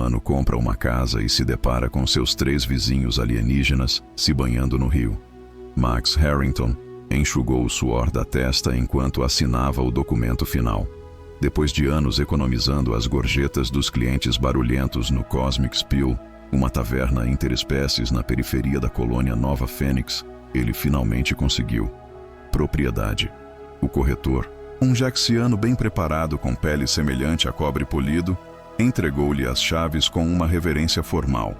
humano compra uma casa e se depara com seus 3 vizinhos alienígenas se banhando no rio. Max Harrington enxugou o suor da testa enquanto assinava o documento final. Depois de anos economizando as gorjetas dos clientes barulhentos no Cosmic Spill, uma taverna interespécies na periferia da colônia Nova Fênix, ele finalmente conseguiu propriedade. O corretor, um jaxiano bem preparado com pele semelhante a cobre polido, entregou-lhe as chaves com uma reverência formal.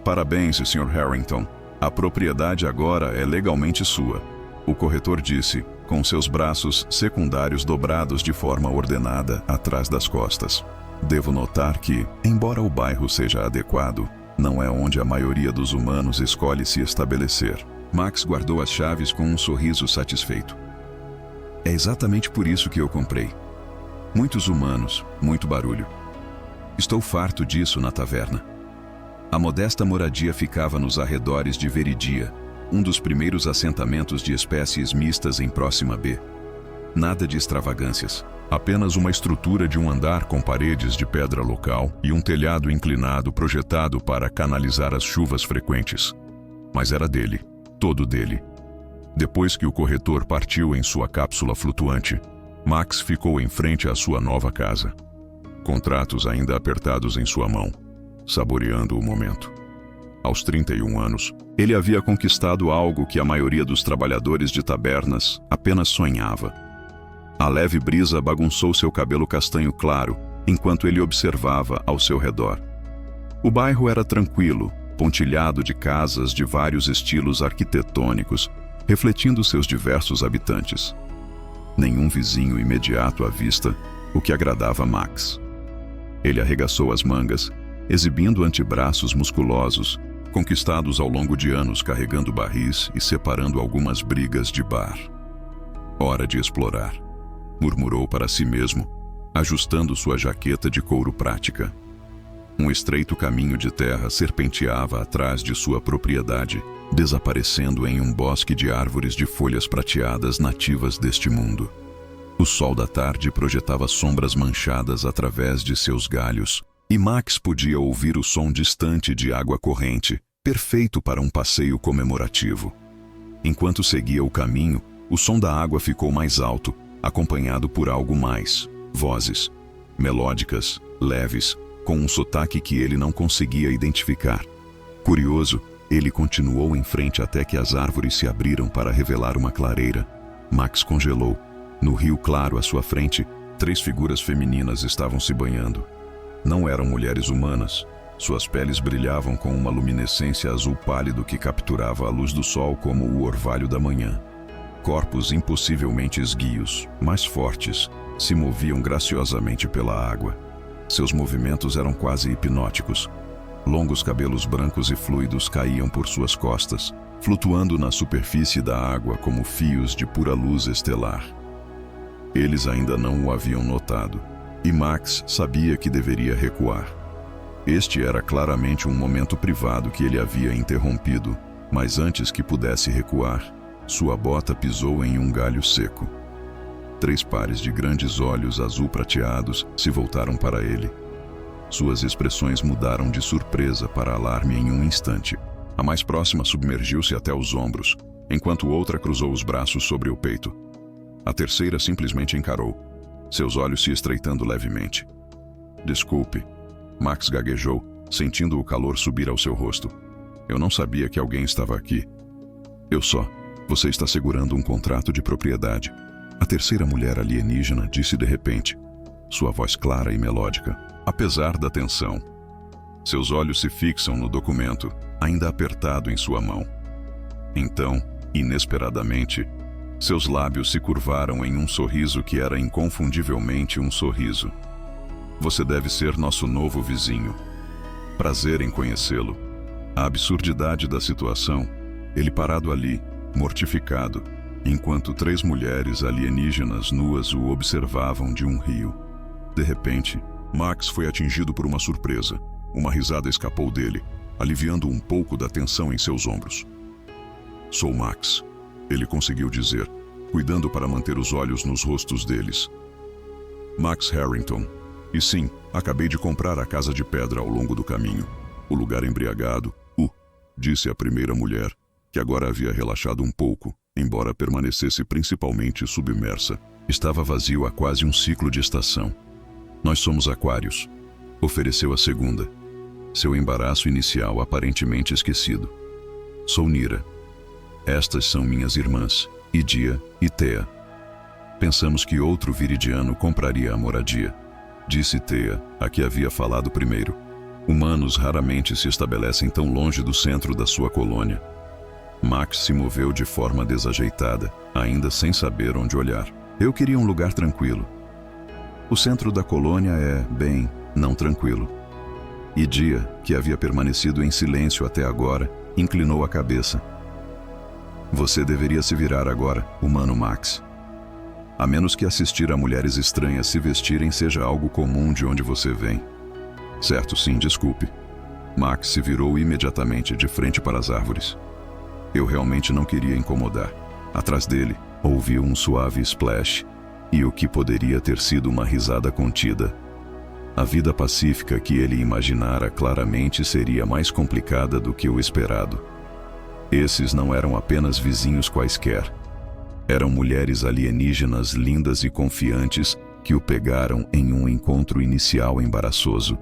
Parabéns, Sr. Harrington. A propriedade agora é legalmente sua, o corretor disse, com seus braços secundários dobrados de forma ordenada atrás das costas. Devo notar que, embora o bairro seja adequado, não é onde a maioria dos humanos escolhe se estabelecer. Max guardou as chaves com um sorriso satisfeito. É exatamente por isso que eu comprei. Muitos humanos, muito barulho. Estou farto disso na taverna. A modesta moradia ficava nos arredores de Veridia, um dos primeiros assentamentos de espécies mistas em Próxima B. Nada de extravagâncias. Apenas uma estrutura de um andar com paredes de pedra local e um telhado inclinado projetado para canalizar as chuvas frequentes. Mas era dele, todo dele. Depois que o corretor partiu em sua cápsula flutuante, Max ficou em frente à sua nova casa. Contratos ainda apertados em sua mão, saboreando o momento. Aos 31 anos, ele havia conquistado algo que a maioria dos trabalhadores de tabernas apenas sonhava. A leve brisa bagunçou seu cabelo castanho claro, enquanto ele observava ao seu redor. O bairro era tranquilo, pontilhado de casas de vários estilos arquitetônicos, refletindo seus diversos habitantes. Nenhum vizinho imediato à vista, o que agradava Max. Ele arregaçou as mangas, exibindo antebraços musculosos, conquistados ao longo de anos carregando barris e separando algumas brigas de bar. Hora de explorar, murmurou para si mesmo, ajustando sua jaqueta de couro prática. Um estreito caminho de terra serpenteava atrás de sua propriedade, desaparecendo em um bosque de árvores de folhas prateadas nativas deste mundo. O sol da tarde projetava sombras manchadas através de seus galhos, e Max podia ouvir o som distante de água corrente, perfeito para um passeio comemorativo. Enquanto seguia o caminho, o som da água ficou mais alto, acompanhado por algo mais, vozes, melódicas, leves, com um sotaque que ele não conseguia identificar. Curioso, ele continuou em frente até que as árvores se abriram para revelar uma clareira. Max congelou. No rio claro à sua frente, 3 figuras femininas estavam se banhando. Não eram mulheres humanas. Suas peles brilhavam com uma luminescência azul pálido que capturava a luz do sol como o orvalho da manhã. Corpos impossivelmente esguios, mas fortes, se moviam graciosamente pela água. Seus movimentos eram quase hipnóticos. Longos cabelos brancos e fluidos caíam por suas costas, flutuando na superfície da água como fios de pura luz estelar. Eles ainda não o haviam notado, e Max sabia que deveria recuar. Este era claramente um momento privado que ele havia interrompido, mas antes que pudesse recuar, sua bota pisou em um galho seco. 3 pares de grandes olhos azul prateados se voltaram para ele. Suas expressões mudaram de surpresa para alarme em um instante. A mais próxima submergiu-se até os ombros, enquanto outra cruzou os braços sobre o peito. A terceira simplesmente encarou, seus olhos se estreitando levemente. Desculpe, Max gaguejou, sentindo o calor subir ao seu rosto. Eu não sabia que alguém estava aqui. Você está segurando um contrato de propriedade. A terceira mulher alienígena disse de repente, sua voz clara e melódica, apesar da tensão. Seus olhos se fixam no documento, ainda apertado em sua mão. Então, inesperadamente, seus lábios se curvaram em um sorriso que era inconfundivelmente um sorriso. Você deve ser nosso novo vizinho. Prazer em conhecê-lo. A absurdidade da situação, ele parado ali, mortificado, enquanto 3 mulheres alienígenas nuas o observavam de um rio. De repente, Max foi atingido por uma surpresa. Uma risada escapou dele, aliviando um pouco da tensão em seus ombros. Sou Max, ele conseguiu dizer, cuidando para manter os olhos nos rostos deles. Max Harrington, E sim, acabei de comprar a casa de pedra ao longo do caminho. O lugar embriagado, disse a primeira mulher, que agora havia relaxado um pouco, embora permanecesse principalmente submersa. Estava vazio há quase um ciclo de estação. Nós somos aquários, ofereceu a segunda, seu embaraço inicial aparentemente esquecido. Sou Nira. Estas são minhas irmãs, Idia e Thea. Pensamos que outro viridiano compraria a moradia, disse Thea, a que havia falado primeiro. Humanos raramente se estabelecem tão longe do centro da sua colônia. Max se moveu de forma desajeitada, ainda sem saber onde olhar. Eu queria um lugar tranquilo. O centro da colônia é, bem, não tranquilo. Idia, que havia permanecido em silêncio até agora, inclinou a cabeça. Você deveria se virar agora, humano Max. A menos que assistir a mulheres estranhas se vestirem seja algo comum de onde você vem. Certo, sim, desculpe. Max se virou imediatamente de frente para as árvores. Eu realmente não queria incomodar. Atrás dele, ouviu um suave splash, e o que poderia ter sido uma risada contida. A vida pacífica que ele imaginara claramente seria mais complicada do que o esperado. Esses não eram apenas vizinhos quaisquer. Eram mulheres alienígenas lindas e confiantes que o pegaram em um encontro inicial embaraçoso.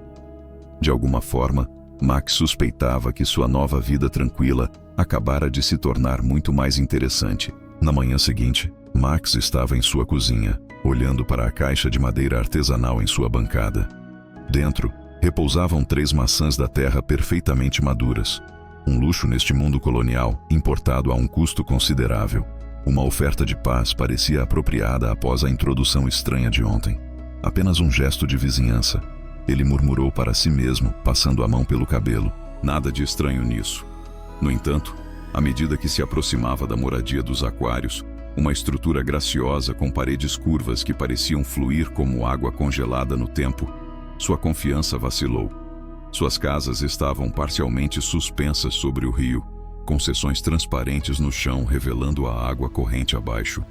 De alguma forma, Max suspeitava que sua nova vida tranquila acabara de se tornar muito mais interessante. Na manhã seguinte, Max estava em sua cozinha, olhando para a caixa de madeira artesanal em sua bancada. Dentro, repousavam 3 maçãs da terra perfeitamente maduras. Um luxo neste mundo colonial, importado a um custo considerável. Uma oferta de paz parecia apropriada após a introdução estranha de ontem. Apenas um gesto de vizinhança. Ele murmurou para si mesmo, passando a mão pelo cabelo. Nada de estranho nisso. No entanto, à medida que se aproximava da moradia dos aquários, uma estrutura graciosa com paredes curvas que pareciam fluir como água congelada no tempo, sua confiança vacilou. Suas casas estavam parcialmente suspensas sobre o rio, com seções transparentes no chão revelando a água corrente abaixo.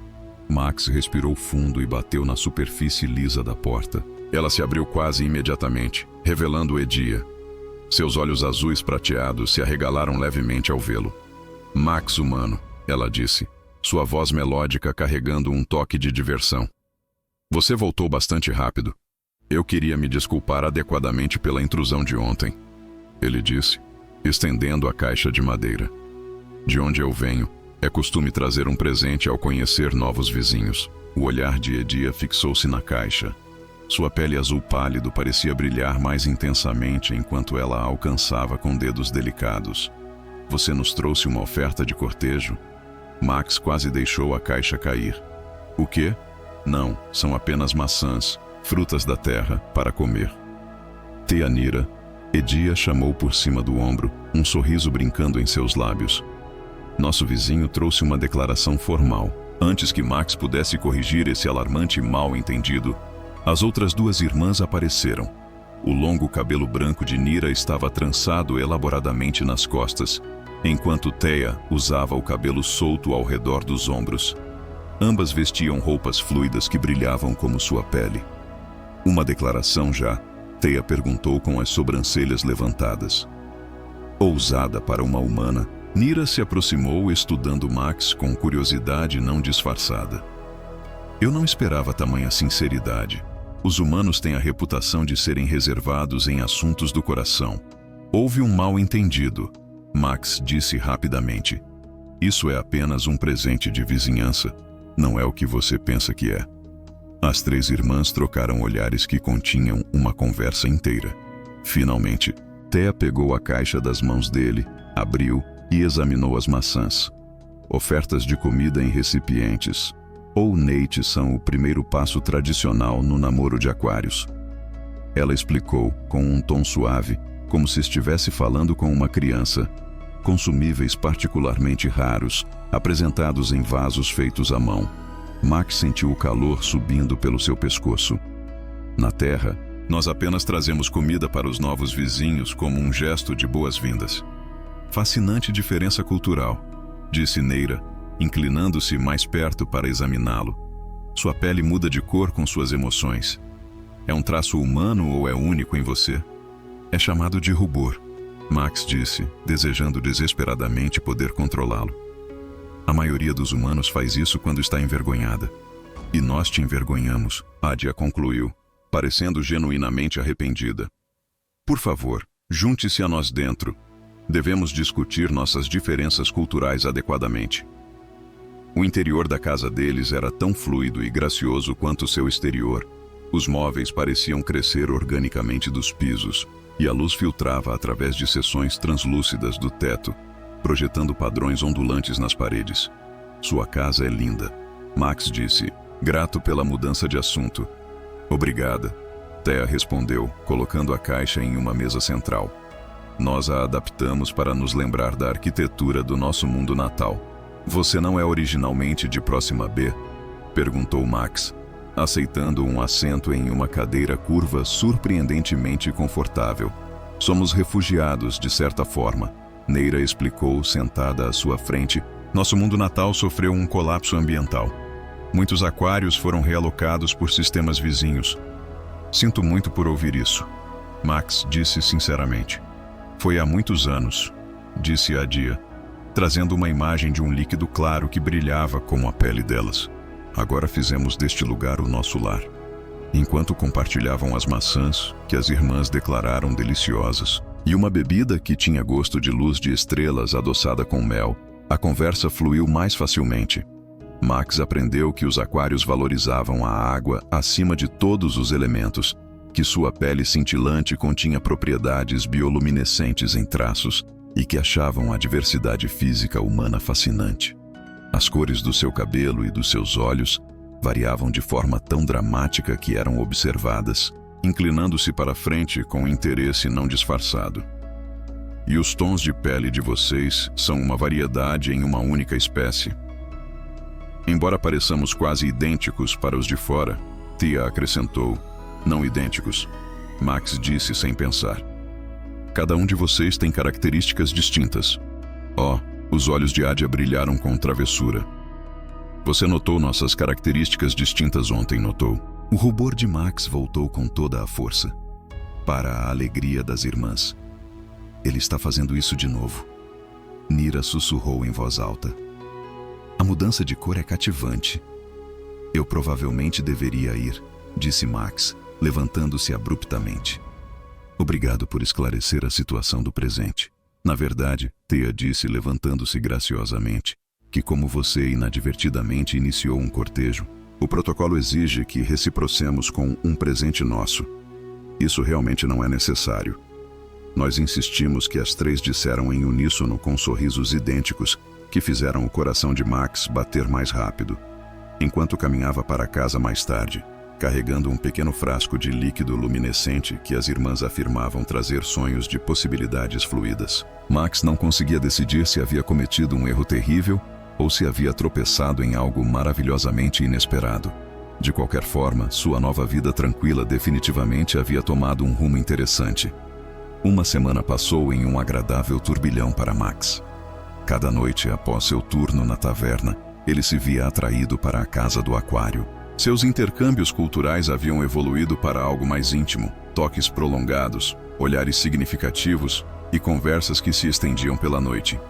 Max respirou fundo e bateu na superfície lisa da porta. Ela se abriu quase imediatamente, revelando Idia. Seus olhos azuis prateados se arregalaram levemente ao vê-lo. Max humano, ela disse, sua voz melódica carregando um toque de diversão. Você voltou bastante rápido. Eu queria me desculpar adequadamente pela intrusão de ontem, ele disse, estendendo a caixa de madeira. De onde eu venho, é costume trazer um presente ao conhecer novos vizinhos. O olhar de Idia fixou-se na caixa. Sua pele azul pálido parecia brilhar mais intensamente enquanto ela a alcançava com dedos delicados. Você nos trouxe uma oferta de cortejo? Max quase deixou a caixa cair. O quê? Não, são apenas maçãs, frutas da terra, para comer. Thea Nira, Idia chamou por cima do ombro, um sorriso brincando em seus lábios. Nosso vizinho trouxe uma declaração formal. Antes que Max pudesse corrigir esse alarmante mal-entendido, as outras 2 irmãs apareceram. O longo cabelo branco de Nira estava trançado elaboradamente nas costas, enquanto Thea usava o cabelo solto ao redor dos ombros. Ambas vestiam roupas fluidas que brilhavam como sua pele. Uma declaração já, Thea perguntou com as sobrancelhas levantadas. Ousada para uma humana, Nira se aproximou estudando Max com curiosidade não disfarçada. Eu não esperava tamanha sinceridade. Os humanos têm a reputação de serem reservados em assuntos do coração. Houve um mal-entendido, Max disse rapidamente. Isso é apenas um presente de vizinhança. Não é o que você pensa que é. As 3 irmãs trocaram olhares que continham uma conversa inteira. Finalmente, Thea pegou a caixa das mãos dele, abriu e examinou as maçãs. Ofertas de comida em recipientes, ou neite, são o primeiro passo tradicional no namoro de aquários. Ela explicou, com um tom suave, como se estivesse falando com uma criança. Consumíveis particularmente raros, apresentados em vasos feitos à mão. Max sentiu o calor subindo pelo seu pescoço. Na Terra, nós apenas trazemos comida para os novos vizinhos como um gesto de boas-vindas. Fascinante diferença cultural, disse Neira, inclinando-se mais perto para examiná-lo. Sua pele muda de cor com suas emoções. É um traço humano ou é único em você? É chamado de rubor, Max disse, desejando desesperadamente poder controlá-lo. A maioria dos humanos faz isso quando está envergonhada. E nós te envergonhamos, Adia concluiu, parecendo genuinamente arrependida. Por favor, junte-se a nós dentro. Devemos discutir nossas diferenças culturais adequadamente. O interior da casa deles era tão fluido e gracioso quanto seu exterior. Os móveis pareciam crescer organicamente dos pisos, e a luz filtrava através de seções translúcidas do teto, projetando padrões ondulantes nas paredes. Sua casa é linda, Max disse, grato pela mudança de assunto. Obrigada, Thea respondeu, colocando a caixa em uma mesa central. Nós a adaptamos para nos lembrar da arquitetura do nosso mundo natal. Você não é originalmente de Próxima B? Perguntou Max, aceitando um assento em uma cadeira curva surpreendentemente confortável. Somos refugiados, de certa forma, Neira explicou, sentada à sua frente. Nosso mundo natal sofreu um colapso ambiental. Muitos aquários foram realocados por sistemas vizinhos. Sinto muito por ouvir isso, Max disse sinceramente. Foi há muitos anos, disse Adia, trazendo uma imagem de um líquido claro que brilhava como a pele delas. Agora fizemos deste lugar o nosso lar. Enquanto compartilhavam as maçãs, que as irmãs declararam deliciosas, e uma bebida que tinha gosto de luz de estrelas adoçada com mel, a conversa fluiu mais facilmente. Max aprendeu que os aquários valorizavam a água acima de todos os elementos, que sua pele cintilante continha propriedades bioluminescentes em traços e que achavam a diversidade física humana fascinante. As cores do seu cabelo e dos seus olhos variavam de forma tão dramática que eram observadas, inclinando-se para frente com interesse não disfarçado. E os tons de pele de vocês são uma variedade em uma única espécie. Embora pareçamos quase idênticos para os de fora, Thea acrescentou, não idênticos, Max disse sem pensar. Cada um de vocês tem características distintas. Os olhos de Adia brilharam com travessura. Você notou nossas características distintas ontem, notou? O rubor de Max voltou com toda a força, para a alegria das irmãs. Ele está fazendo isso de novo. Nira sussurrou em voz alta. A mudança de cor é cativante. Eu provavelmente deveria ir, disse Max, levantando-se abruptamente. Obrigado por esclarecer a situação do presente. Na verdade, Thea disse, levantando-se graciosamente, que como você inadvertidamente iniciou um cortejo, o protocolo exige que reciprocemos com um presente nosso. Isso realmente não é necessário. Nós insistimos que as três disseram em uníssono com sorrisos idênticos que fizeram o coração de Max bater mais rápido. Enquanto caminhava para casa mais tarde, carregando um pequeno frasco de líquido luminescente que as irmãs afirmavam trazer sonhos de possibilidades fluídas. Max não conseguia decidir se havia cometido um erro terrível ou se havia tropeçado em algo maravilhosamente inesperado. De qualquer forma, sua nova vida tranquila definitivamente havia tomado um rumo interessante. Uma semana passou em um agradável turbilhão para Max. Cada noite após seu turno na taverna, ele se via atraído para a casa do aquário. Seus intercâmbios culturais haviam evoluído para algo mais íntimo, toques prolongados, olhares significativos e conversas que se estendiam pela noite.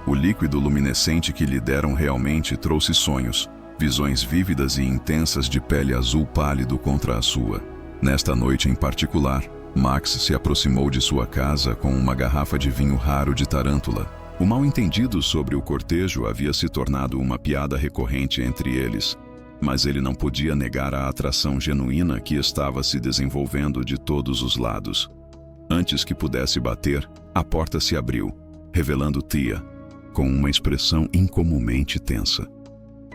O líquido luminescente que lhe deram realmente trouxe sonhos, visões vívidas e intensas de pele azul pálido contra a sua. Nesta noite em particular, Max se aproximou de sua casa com uma garrafa de vinho raro de Tarântula. O mal-entendido sobre o cortejo havia se tornado uma piada recorrente entre eles, mas ele não podia negar a atração genuína que estava se desenvolvendo de todos os lados. Antes que pudesse bater, a porta se abriu, revelando Thea, com uma expressão incomumente tensa.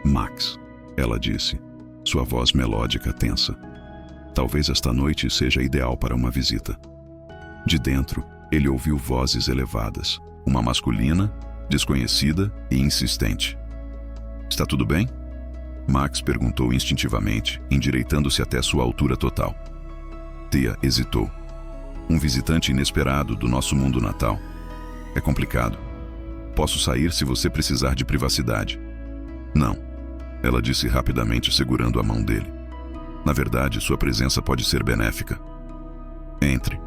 Max, ela disse, sua voz melódica tensa. Talvez esta noite seja ideal para uma visita. De dentro, ele ouviu vozes elevadas, uma masculina, desconhecida e insistente. Está tudo bem? Max perguntou instintivamente, endireitando-se até sua altura total. Thea hesitou. Um visitante inesperado do nosso mundo natal. É complicado. Posso sair se você precisar de privacidade. Não, ela disse rapidamente, segurando a mão dele. Na verdade, sua presença pode ser benéfica. Entre.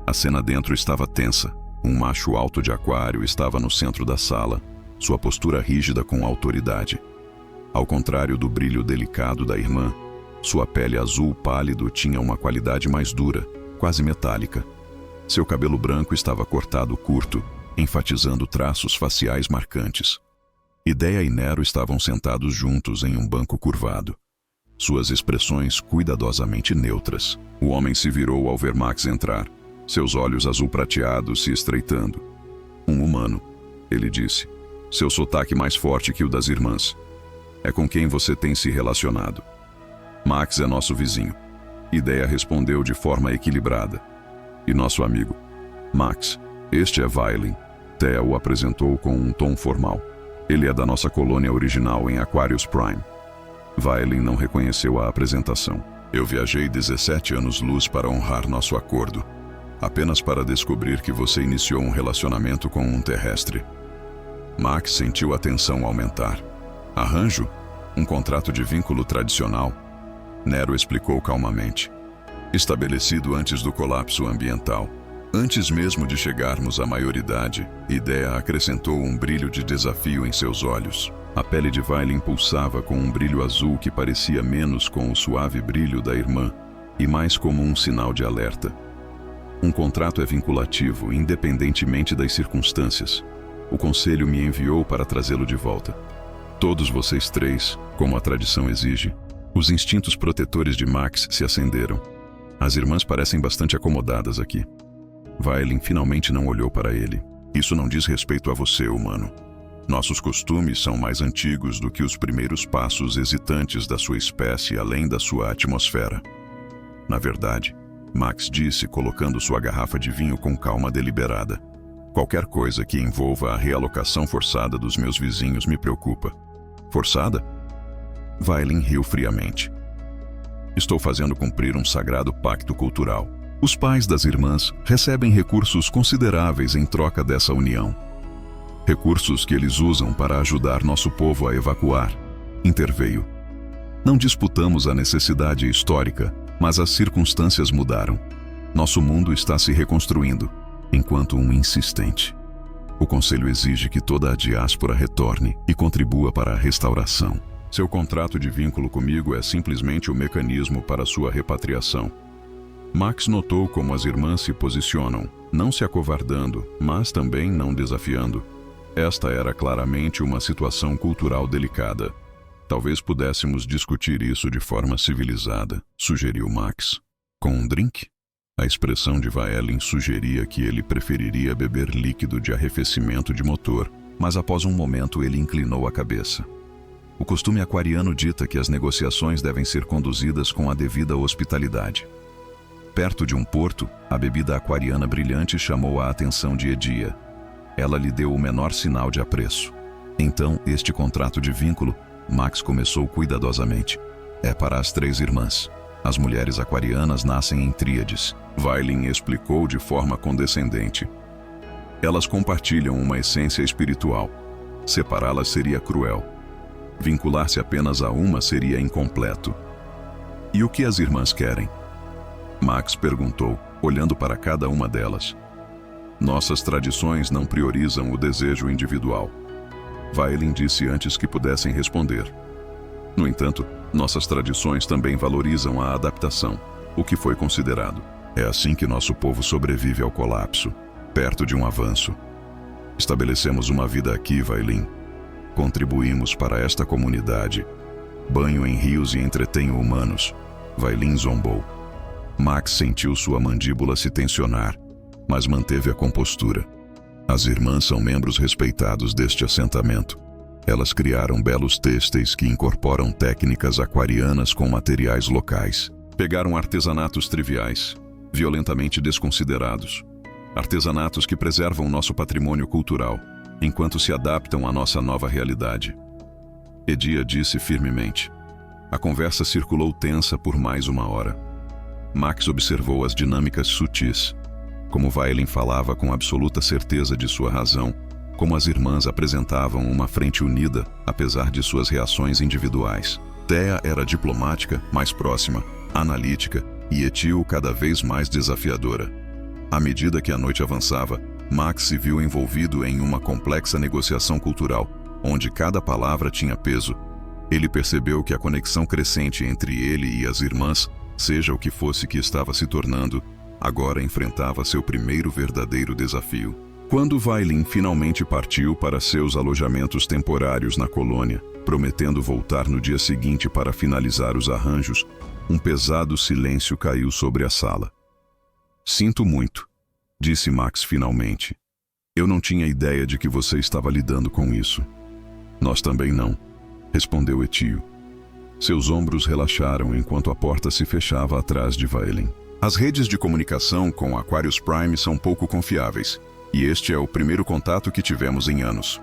A cena dentro estava tensa. Um macho alto de aquário estava no centro da sala, sua postura rígida com autoridade. Ao contrário do brilho delicado da irmã, sua pele azul pálido tinha uma qualidade mais dura, quase metálica. Seu cabelo branco estava cortado curto, enfatizando traços faciais marcantes. Ideia e Nero estavam sentados juntos em um banco curvado. Suas expressões cuidadosamente neutras. O homem se virou ao ver Max entrar, seus olhos azul-prateados se estreitando. Um humano, ele disse, seu sotaque mais forte que o das irmãs. É com quem você tem se relacionado. Max é nosso vizinho. Ideia respondeu de forma equilibrada. E nosso amigo. Max, este é Vailin. Thea o apresentou com um tom formal. Ele é da nossa colônia original em Aquarius Prime. Vailin não reconheceu a apresentação. Eu viajei 17 anos-luz para honrar nosso acordo. Apenas para descobrir que você iniciou um relacionamento com um terrestre. Max sentiu a tensão aumentar. Arranjo? Um contrato de vínculo tradicional? Nero explicou calmamente. Estabelecido antes do colapso ambiental. Antes mesmo de chegarmos à maioridade, Ideia acrescentou um brilho de desafio em seus olhos. A pele de Vailin pulsava com um brilho azul que parecia menos com o suave brilho da irmã e mais como um sinal de alerta. Um contrato é vinculativo, independentemente das circunstâncias. O conselho me enviou para trazê-lo de volta. Todos vocês três, como a tradição exige. Os instintos protetores de Max se acenderam. As irmãs parecem bastante acomodadas aqui. Vailin finalmente não olhou para ele. Isso não diz respeito a você, humano. Nossos costumes são mais antigos do que os primeiros passos hesitantes da sua espécie além da sua atmosfera. Na verdade, Max disse, colocando sua garrafa de vinho com calma deliberada. Qualquer coisa que envolva a realocação forçada dos meus vizinhos me preocupa. Forçada? Vailin riu friamente. Estou fazendo cumprir um sagrado pacto cultural. Os pais das irmãs recebem recursos consideráveis em troca dessa união. Recursos que eles usam para ajudar nosso povo a evacuar, interveio. Não disputamos a necessidade histórica, mas as circunstâncias mudaram. Nosso mundo está se reconstruindo, enquanto um insistente. O Conselho exige que toda a diáspora retorne e contribua para a restauração. Seu contrato de vínculo comigo é simplesmente o mecanismo para sua repatriação. Max notou como as irmãs se posicionam, não se acovardando, mas também não desafiando. Esta era claramente uma situação cultural delicada. Talvez pudéssemos discutir isso de forma civilizada, sugeriu Max. Com um drink? A expressão de Vailin sugeria que ele preferiria beber líquido de arrefecimento de motor, mas após um momento ele inclinou a cabeça. O costume aquariano dita que as negociações devem ser conduzidas com a devida hospitalidade. Perto de um porto, a bebida aquariana brilhante chamou a atenção de Edia. Ela lhe deu o menor sinal de apreço. Então, este contrato de vínculo, Max começou cuidadosamente. É para as 3 irmãs. As mulheres aquarianas nascem em tríades. Vailin explicou de forma condescendente. Elas compartilham uma essência espiritual. Separá-las seria cruel. Vincular-se apenas a uma seria incompleto. E o que as irmãs querem? Max perguntou, olhando para cada uma delas. Nossas tradições não priorizam o desejo individual. Vailin disse antes que pudessem responder. No entanto, nossas tradições também valorizam a adaptação, o que foi considerado. É assim que nosso povo sobrevive ao colapso, perto de um avanço. Estabelecemos uma vida aqui, Vailin. Contribuímos para esta comunidade. Banho em rios e entretenho humanos. Vailin zombou. Max sentiu sua mandíbula se tensionar, mas manteve a compostura. As irmãs são membros respeitados deste assentamento. Elas criaram belos têxteis que incorporam técnicas aquarianas com materiais locais. Pegaram artesanatos triviais, violentamente desconsiderados. Artesanatos que preservam nosso patrimônio cultural, enquanto se adaptam à nossa nova realidade. Edia disse firmemente. A conversa circulou tensa por mais 1 hora. Max observou as dinâmicas sutis. Como Vailin falava com absoluta certeza de sua razão, como as irmãs apresentavam uma frente unida, apesar de suas reações individuais. Thea era diplomática, mais próxima, analítica, e Etil cada vez mais desafiadora. À medida que a noite avançava, Max se viu envolvido em uma complexa negociação cultural, onde cada palavra tinha peso. Ele percebeu que a conexão crescente entre ele e as irmãs, seja o que fosse que estava se tornando, agora enfrentava seu primeiro verdadeiro desafio. Quando Vailin finalmente partiu para seus alojamentos temporários na colônia, prometendo voltar no dia seguinte para finalizar os arranjos, um pesado silêncio caiu sobre a sala. "Sinto muito", disse Max finalmente. "Eu não tinha ideia de que você estava lidando com isso." "Nós também não", respondeu Etil. Seus ombros relaxaram enquanto a porta se fechava atrás de Vailin. "As redes de comunicação com Aquarius Prime são pouco confiáveis, e este é o primeiro contato que tivemos em anos."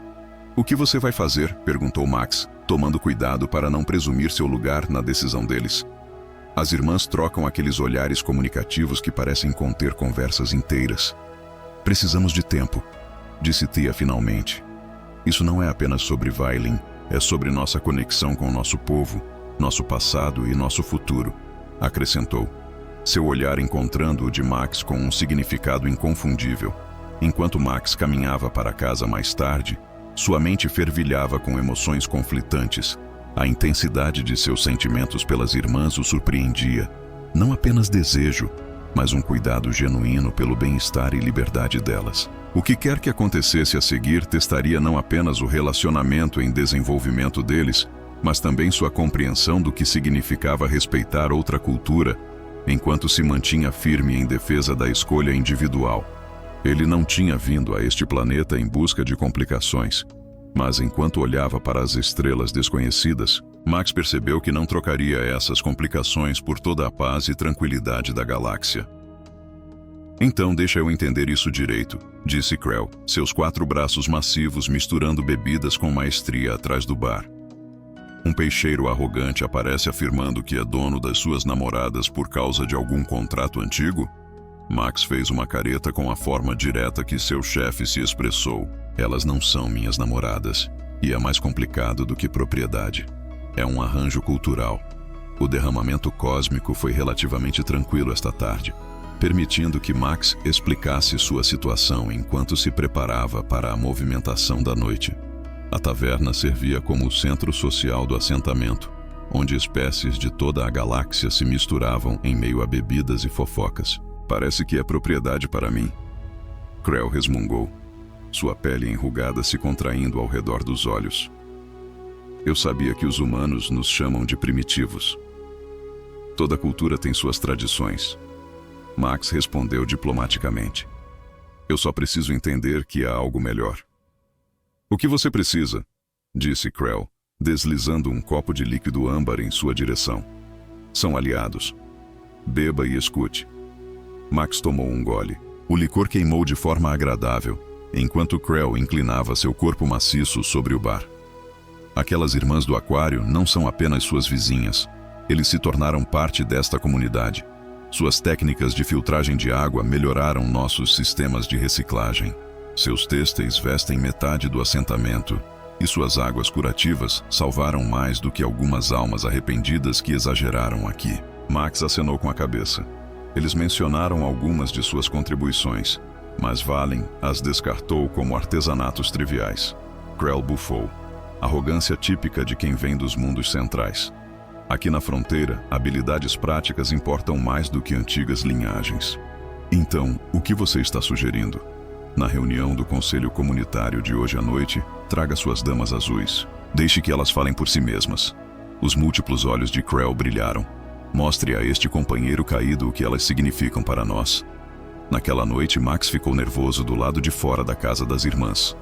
"O que você vai fazer?", perguntou Max, tomando cuidado para não presumir seu lugar na decisão deles. As irmãs trocam aqueles olhares comunicativos que parecem conter conversas inteiras. "Precisamos de tempo", disse Thea finalmente. "Isso não é apenas sobre Vailin, é sobre nossa conexão com nosso povo, nosso passado e nosso futuro", acrescentou, seu olhar encontrando o de Max com um significado inconfundível. Enquanto Max caminhava para casa mais tarde, sua mente fervilhava com emoções conflitantes. A intensidade de seus sentimentos pelas irmãs o surpreendia. Não apenas desejo, mas um cuidado genuíno pelo bem-estar e liberdade delas. O que quer que acontecesse a seguir testaria não apenas o relacionamento em desenvolvimento deles, mas também sua compreensão do que significava respeitar outra cultura, enquanto se mantinha firme em defesa da escolha individual. Ele não tinha vindo a este planeta em busca de complicações, mas enquanto olhava para as estrelas desconhecidas, Max percebeu que não trocaria essas complicações por toda a paz e tranquilidade da galáxia. "Então deixa eu entender isso direito", disse Krell, seus 4 braços massivos misturando bebidas com maestria atrás do bar. "Um peixeiro arrogante aparece afirmando que é dono das suas namoradas por causa de algum contrato antigo?" Max fez uma careta com a forma direta que seu chefe se expressou. "Elas não são minhas namoradas, e é mais complicado do que propriedade. É um arranjo cultural. O derramamento cósmico foi relativamente tranquilo esta tarde, permitindo que Max explicasse sua situação enquanto se preparava para a movimentação da noite. A taverna servia como o centro social do assentamento, onde espécies de toda a galáxia se misturavam em meio a bebidas e fofocas. "Parece que é propriedade para mim", Krell resmungou, sua pele enrugada se contraindo ao redor dos olhos. "Eu sabia que os humanos nos chamam de primitivos. Toda cultura tem suas tradições", Max respondeu diplomaticamente. "Eu só preciso entender que há algo melhor." "O que você precisa?", disse Krell, deslizando um copo de líquido âmbar em sua direção. "São aliados. Beba e escute." Max tomou um gole. O licor queimou de forma agradável, enquanto Krell inclinava seu corpo maciço sobre o bar. "Aquelas irmãs do aquário não são apenas suas vizinhas. Eles se tornaram parte desta comunidade. Suas técnicas de filtragem de água melhoraram nossos sistemas de reciclagem. Seus têxteis vestem metade do assentamento, e suas águas curativas salvaram mais do que algumas almas arrependidas que exageraram aqui." Max acenou com a cabeça. Eles mencionaram algumas de suas contribuições, mas Vailin as descartou como artesanatos triviais. Krell bufou, arrogância típica de quem vem dos mundos centrais. "Aqui na fronteira, habilidades práticas importam mais do que antigas linhagens." "Então, o que você está sugerindo?" "Na reunião do Conselho Comunitário de hoje à noite, traga suas damas azuis. Deixe que elas falem por si mesmas." Os múltiplos olhos de Krell brilharam. "Mostre a este companheiro caído o que elas significam para nós." Naquela noite, Max ficou nervoso do lado de fora da casa das irmãs.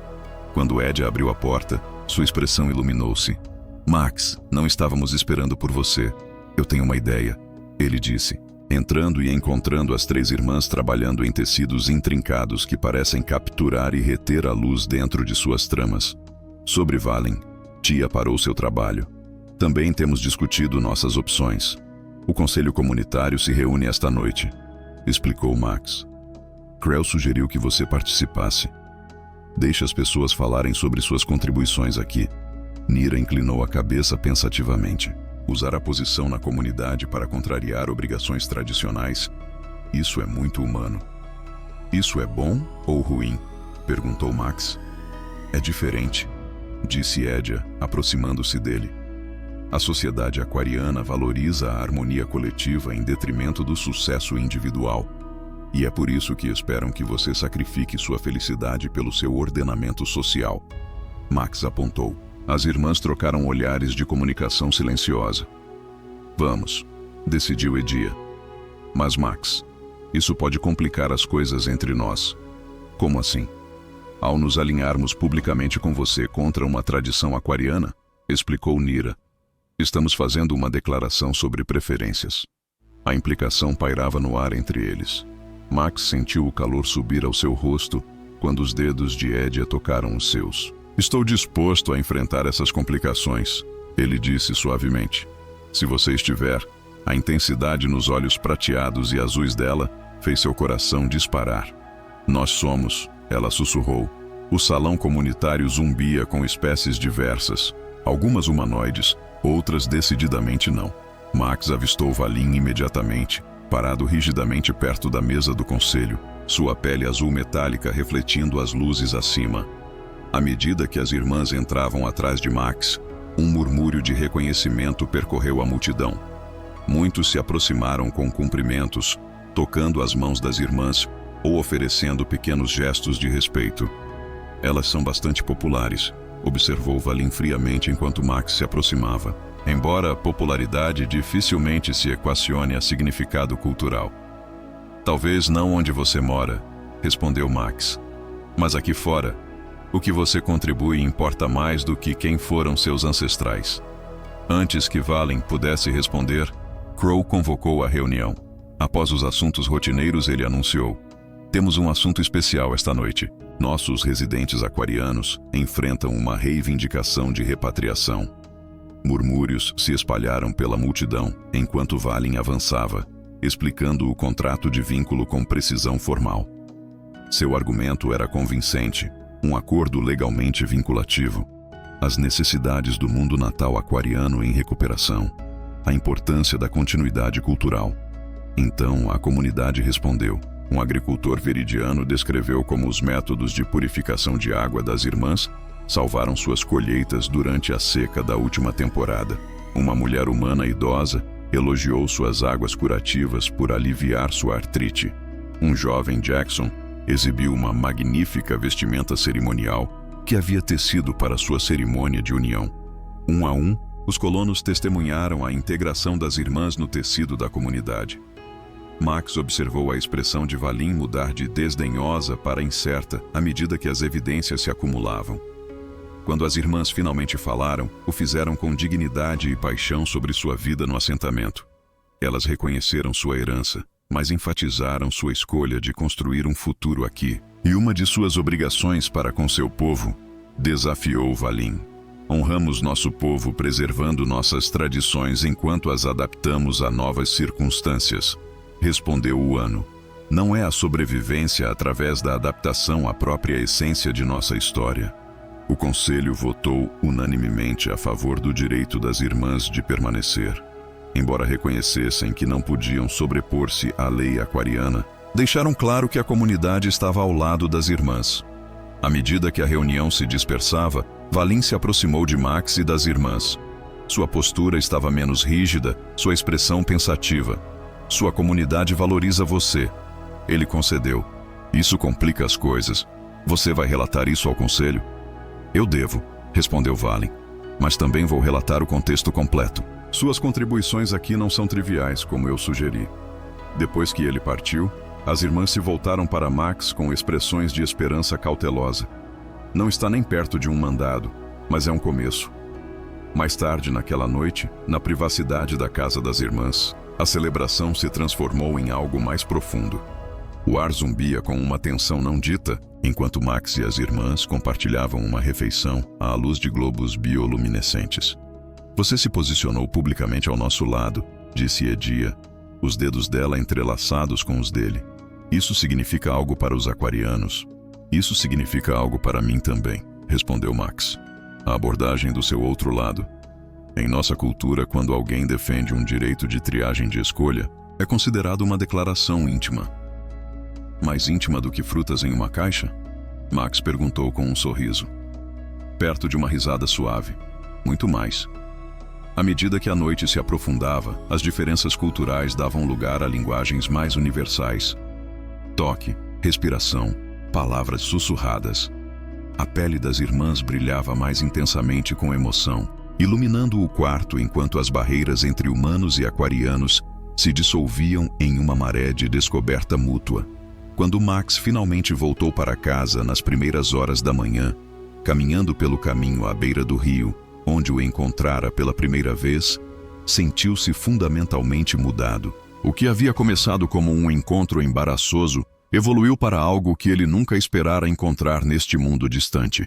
Quando Ed abriu a porta, sua expressão iluminou-se. "Max, não estávamos esperando por você. Eu tenho uma ideia", ele disse, entrando e encontrando as 3 irmãs trabalhando em tecidos intrincados que parecem capturar e reter a luz dentro de suas tramas. "Sobre Vailin, Tia parou seu trabalho. Também temos discutido nossas opções. O Conselho Comunitário se reúne esta noite", explicou Max. "Krell sugeriu que você participasse. Deixe as pessoas falarem sobre suas contribuições aqui." Nira inclinou a cabeça pensativamente. Usar a posição na comunidade para contrariar obrigações tradicionais, isso é muito humano. Isso é bom ou ruim? Perguntou Max. É diferente, disse Edia, aproximando-se dele. A sociedade aquariana valoriza a harmonia coletiva em detrimento do sucesso individual. E é por isso que esperam que você sacrifique sua felicidade pelo seu ordenamento social. Max apontou. As irmãs trocaram olhares de comunicação silenciosa. Vamos, decidiu Edia. Mas Max, isso pode complicar as coisas entre nós. Como assim? Ao nos alinharmos publicamente com você contra uma tradição aquariana, explicou Nira. Estamos fazendo uma declaração sobre preferências. A implicação pairava no ar entre eles. Max sentiu o calor subir ao seu rosto quando os dedos de Edia tocaram os seus. Estou disposto a enfrentar essas complicações, ele disse suavemente. Se você estiver, a intensidade nos olhos prateados e azuis dela fez seu coração disparar. Nós somos, ela sussurrou. O salão comunitário zumbia com espécies diversas, algumas humanoides, outras decididamente não. Max avistou Valim imediatamente, parado rigidamente perto da mesa do conselho, sua pele azul metálica refletindo as luzes acima. À medida que as irmãs entravam atrás de Max, um murmúrio de reconhecimento percorreu a multidão. Muitos se aproximaram com cumprimentos, tocando as mãos das irmãs ou oferecendo pequenos gestos de respeito. Elas são bastante populares, observou Valim friamente enquanto Max se aproximava, embora a popularidade dificilmente se equacione a significado cultural. Talvez não onde você mora, respondeu Max. Mas aqui fora, o que você contribui importa mais do que quem foram seus ancestrais. Antes que Valen pudesse responder, Crow convocou a reunião. Após os assuntos rotineiros, ele anunciou: temos um assunto especial esta noite. Nossos residentes aquarianos enfrentam uma reivindicação de repatriação. Murmúrios se espalharam pela multidão enquanto Valen avançava, explicando o contrato de vínculo com precisão formal. Seu argumento era convincente, um acordo legalmente vinculativo, as necessidades do mundo natal aquariano em recuperação, a importância da continuidade cultural. Então a comunidade respondeu. Um agricultor veridiano descreveu como os métodos de purificação de água das irmãs salvaram suas colheitas durante a seca da última temporada. Uma mulher humana idosa elogiou suas águas curativas por aliviar sua artrite. Um jovem Jackson exibiu uma magnífica vestimenta cerimonial que havia tecido para sua cerimônia de união. Um a um, os colonos testemunharam a integração das irmãs no tecido da comunidade. Max observou a expressão de Valim mudar de desdenhosa para incerta à medida que as evidências se acumulavam. Quando as irmãs finalmente falaram, o fizeram com dignidade e paixão sobre sua vida no assentamento. Elas reconheceram sua herança, mas enfatizaram sua escolha de construir um futuro aqui. E uma de suas obrigações para com seu povo, desafiou Valim. Honramos nosso povo preservando nossas tradições enquanto as adaptamos a novas circunstâncias, respondeu o Ano. Não é a sobrevivência através da adaptação à própria essência de nossa história. O conselho votou unanimemente a favor do direito das irmãs de permanecer. Embora reconhecessem que não podiam sobrepor-se à lei aquariana, deixaram claro que a comunidade estava ao lado das irmãs. À medida que a reunião se dispersava, Valim se aproximou de Max e das irmãs. Sua postura estava menos rígida, sua expressão pensativa. Sua comunidade valoriza você. Ele concedeu. Isso complica as coisas. Você vai relatar isso ao conselho? Eu devo, respondeu Valim. Mas também vou relatar o contexto completo. Suas contribuições aqui não são triviais, como eu sugeri. Depois que ele partiu, as irmãs se voltaram para Max com expressões de esperança cautelosa. Não está nem perto de um mandado, mas é um começo. Mais tarde naquela noite, na privacidade da casa das irmãs, a celebração se transformou em algo mais profundo. O ar zumbia com uma tensão não dita, enquanto Max e as irmãs compartilhavam uma refeição à luz de globos bioluminescentes. Você se posicionou publicamente ao nosso lado, disse Edia, os dedos dela entrelaçados com os dele. Isso significa algo para os aquarianos. Isso significa algo para mim também, respondeu Max. A abordagem do seu outro lado. Em nossa cultura, quando alguém defende um direito de triagem de escolha, é considerado uma declaração íntima. Mais íntima do que frutas em uma caixa? Max perguntou com um sorriso. Perto de uma risada suave. Muito mais. À medida que a noite se aprofundava, as diferenças culturais davam lugar a linguagens mais universais. Toque, respiração, palavras sussurradas. A pele das irmãs brilhava mais intensamente com emoção, iluminando o quarto enquanto as barreiras entre humanos e aquarianos se dissolviam em uma maré de descoberta mútua. Quando Max finalmente voltou para casa nas primeiras horas da manhã, caminhando pelo caminho à beira do rio, onde o encontrara pela primeira vez, sentiu-se fundamentalmente mudado. O que havia começado como um encontro embaraçoso evoluiu para algo que ele nunca esperara encontrar neste mundo distante.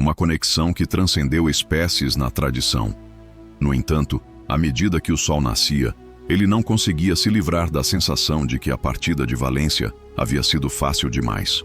Uma conexão que transcendeu espécies na tradição. No entanto, à medida que o sol nascia, ele não conseguia se livrar da sensação de que a partida de Valência havia sido fácil demais.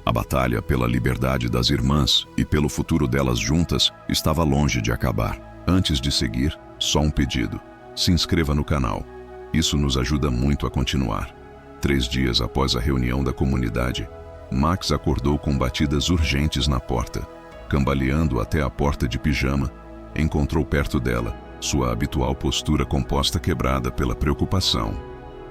A batalha pela liberdade das irmãs e pelo futuro delas juntas estava longe de acabar. Antes de seguir, só um pedido. Se inscreva no canal. Isso nos ajuda muito a continuar. 3 dias após a reunião da comunidade, Max acordou com batidas urgentes na porta. Cambaleando até a porta de pijama, encontrou perto dela sua habitual postura composta quebrada pela preocupação.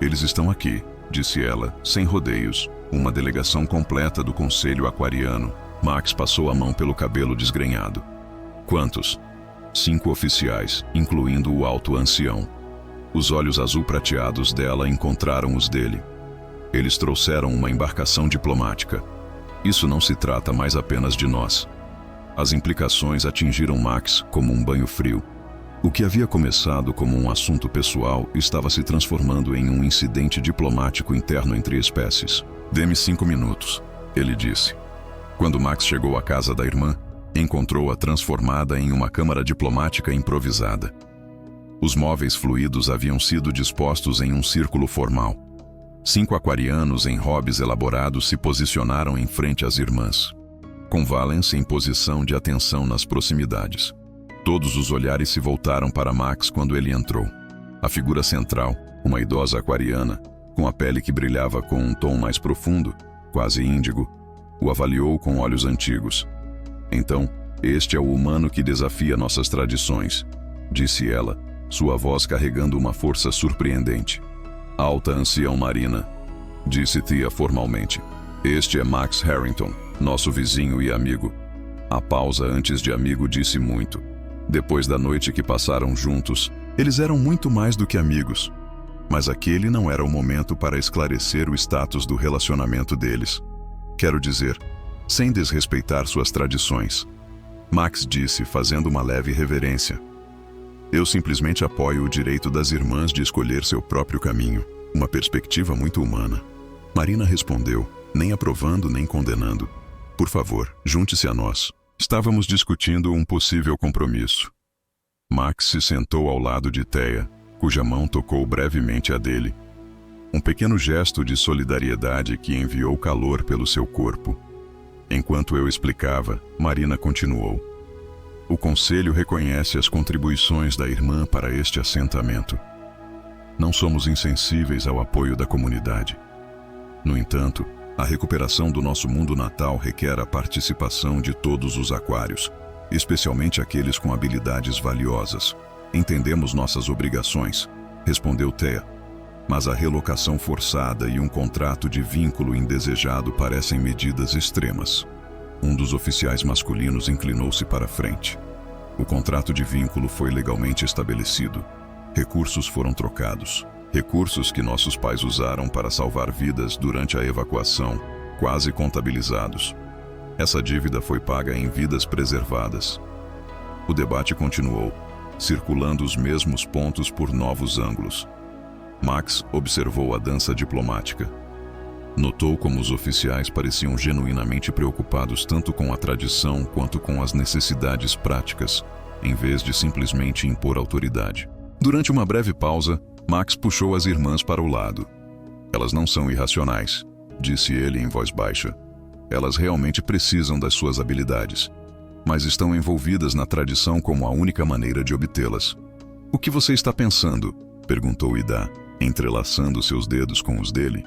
Eles estão aqui, disse ela, sem rodeios, uma delegação completa do Conselho Aquariano. Max passou a mão pelo cabelo desgrenhado. Quantos? 5 oficiais, incluindo o alto ancião. Os olhos azul prateados dela encontraram os dele. Eles trouxeram uma embarcação diplomática. Isso não se trata mais apenas de nós. As implicações atingiram Max como um banho frio. O que havia começado como um assunto pessoal estava se transformando em um incidente diplomático interno entre espécies. Dê-me 5 minutos, ele disse. Quando Max chegou à casa da irmã, encontrou-a transformada em uma câmara diplomática improvisada. Os móveis fluidos haviam sido dispostos em um círculo formal. 5 aquarianos em hobbies elaborados se posicionaram em frente às irmãs, com Valence em posição de atenção nas proximidades. Todos os olhares se voltaram para Max quando ele entrou. A figura central, uma idosa aquariana, com a pele que brilhava com um tom mais profundo, quase índigo, o avaliou com olhos antigos. Então, este é o humano que desafia nossas tradições, disse ela, sua voz carregando uma força surpreendente. Alta ancião Marina, disse Tia formalmente. Este é Max Harrington, nosso vizinho e amigo. A pausa antes de amigo disse muito. Depois da noite que passaram juntos, eles eram muito mais do que amigos. Mas aquele não era o momento para esclarecer o status do relacionamento deles. Quero dizer, sem desrespeitar suas tradições. Max disse, fazendo uma leve reverência. Eu simplesmente apoio o direito das irmãs de escolher seu próprio caminho. Uma perspectiva muito humana. Marina respondeu, nem aprovando nem condenando. Por favor, junte-se a nós. Estávamos discutindo um possível compromisso. Max se sentou ao lado de Thea, cuja mão tocou brevemente a dele. Um pequeno gesto de solidariedade que enviou calor pelo seu corpo. Enquanto eu explicava, Marina continuou. O Conselho reconhece as contribuições da irmã para este assentamento. Não somos insensíveis ao apoio da comunidade. No entanto, a recuperação do nosso mundo natal requer a participação de todos os aquários, especialmente aqueles com habilidades valiosas. Entendemos nossas obrigações, respondeu Thea. Mas a relocação forçada e um contrato de vínculo indesejado parecem medidas extremas. Um dos oficiais masculinos inclinou-se para a frente. O contrato de vínculo foi legalmente estabelecido. Recursos foram trocados. Recursos que nossos pais usaram para salvar vidas durante a evacuação, quase contabilizados. Essa dívida foi paga em vidas preservadas. O debate continuou, circulando os mesmos pontos por novos ângulos. Max observou a dança diplomática. Notou como os oficiais pareciam genuinamente preocupados tanto com a tradição quanto com as necessidades práticas, em vez de simplesmente impor autoridade. Durante uma breve pausa, Max puxou as irmãs para o lado. Elas não são irracionais, disse ele em voz baixa. Elas realmente precisam das suas habilidades, mas estão envolvidas na tradição como a única maneira de obtê-las. O que você está pensando? Perguntou Ida, entrelaçando seus dedos com os dele.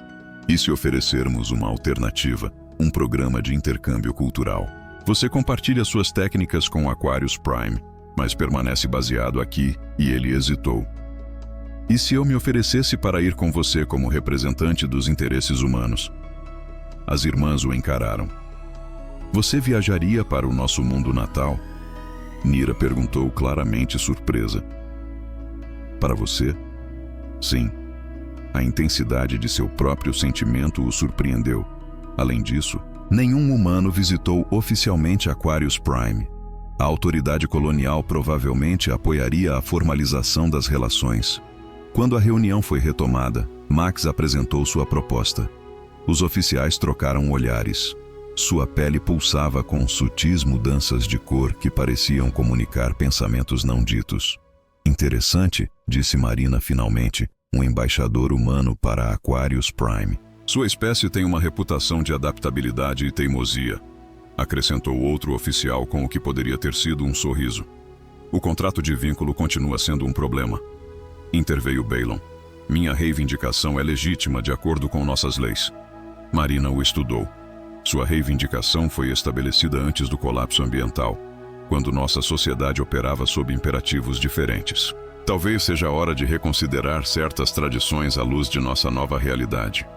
E se oferecermos uma alternativa, um programa de intercâmbio cultural? Você compartilha suas técnicas com Aquarius Prime, mas permanece baseado aqui, e ele hesitou. E se eu me oferecesse para ir com você como representante dos interesses humanos? As irmãs o encararam. Você viajaria para o nosso mundo natal? Nira perguntou claramente surpresa. Para você? Sim. A intensidade de seu próprio sentimento o surpreendeu. Além disso, nenhum humano visitou oficialmente Aquarius Prime. A autoridade colonial provavelmente apoiaria a formalização das relações. Quando a reunião foi retomada, Max apresentou sua proposta. Os oficiais trocaram olhares. Sua pele pulsava com sutis mudanças de cor que pareciam comunicar pensamentos não ditos. Interessante, disse Marina finalmente, um embaixador humano para Aquarius Prime. Sua espécie tem uma reputação de adaptabilidade e teimosia, acrescentou outro oficial com o que poderia ter sido um sorriso. O contrato de vínculo continua sendo um problema. Interveio Balon. Minha reivindicação é legítima de acordo com nossas leis. Marina o estudou. Sua reivindicação foi estabelecida antes do colapso ambiental, quando nossa sociedade operava sob imperativos diferentes. Talvez seja a hora de reconsiderar certas tradições à luz de nossa nova realidade.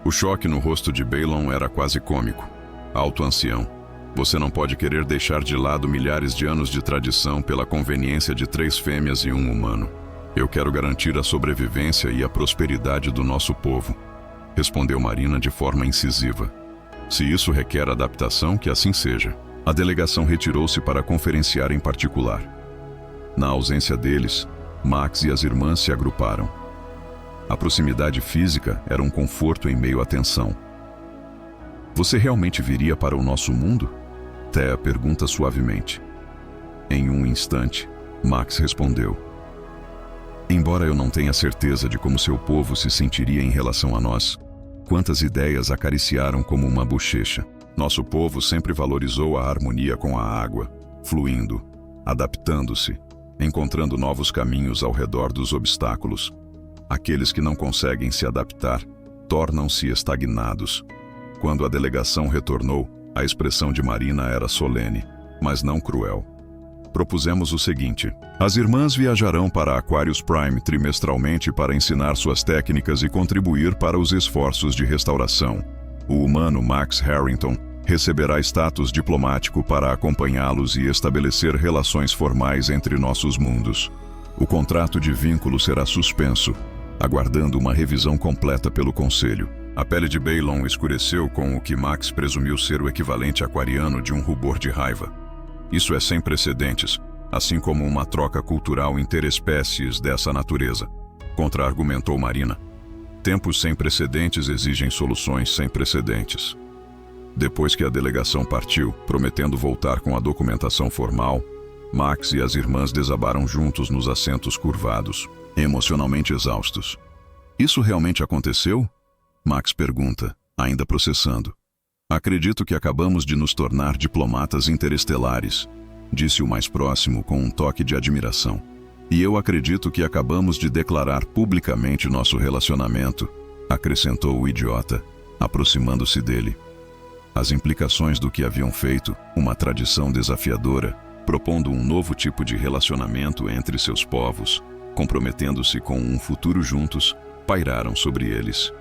O choque no rosto de Balon era quase cômico. Alto ancião, você não pode querer deixar de lado milhares de anos de tradição pela conveniência de 3 fêmeas e um humano. Eu quero garantir a sobrevivência e a prosperidade do nosso povo, respondeu Marina de forma incisiva. Se isso requer adaptação, que assim seja. A delegação retirou-se para conferenciar em particular. Na ausência deles, Max e as irmãs se agruparam. A proximidade física era um conforto em meio à tensão. Você realmente viria para o nosso mundo? Thea pergunta suavemente. Em um instante, Max respondeu. Embora eu não tenha certeza de como seu povo se sentiria em relação a nós, quantas ideias acariciaram como uma bochecha. Nosso povo sempre valorizou a harmonia com a água, fluindo, adaptando-se, encontrando novos caminhos ao redor dos obstáculos. Aqueles que não conseguem se adaptar tornam-se estagnados. Quando a delegação retornou, a expressão de Marina era solene, mas não cruel. Propusemos o seguinte: as irmãs viajarão para Aquarius Prime trimestralmente para ensinar suas técnicas e contribuir para os esforços de restauração. O humano Max Harrington receberá status diplomático para acompanhá-los e estabelecer relações formais entre nossos mundos. O contrato de vínculo será suspenso, aguardando uma revisão completa pelo Conselho. A pele de Balon escureceu com o que Max presumiu ser o equivalente aquariano de um rubor de raiva. Isso é sem precedentes, assim como uma troca cultural interespécies dessa natureza, contra-argumentou Marina. Tempos sem precedentes exigem soluções sem precedentes. Depois que a delegação partiu, prometendo voltar com a documentação formal, Max e as irmãs desabaram juntos nos assentos curvados, emocionalmente exaustos. Isso realmente aconteceu? Max pergunta, ainda processando. Acredito que acabamos de nos tornar diplomatas interestelares, disse o mais próximo com um toque de admiração. E eu acredito que acabamos de declarar publicamente nosso relacionamento, acrescentou o idiota, aproximando-se dele. As implicações do que haviam feito, uma tradição desafiadora, propondo um novo tipo de relacionamento entre seus povos, comprometendo-se com um futuro juntos, pairaram sobre eles.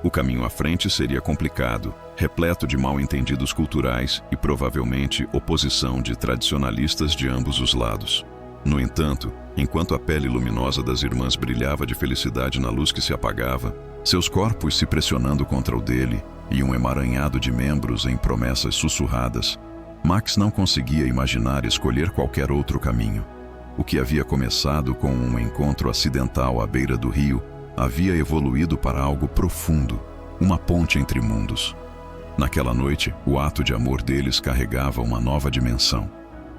O caminho à frente seria complicado, repleto de mal-entendidos culturais e provavelmente oposição de tradicionalistas de ambos os lados. No entanto, enquanto a pele luminosa das irmãs brilhava de felicidade na luz que se apagava, seus corpos se pressionando contra o dele e um emaranhado de membros em promessas sussurradas, Max não conseguia imaginar escolher qualquer outro caminho. O que havia começado com um encontro acidental à beira do rio havia evoluído para algo profundo, uma ponte entre mundos. Naquela noite, o ato de amor deles carregava uma nova dimensão.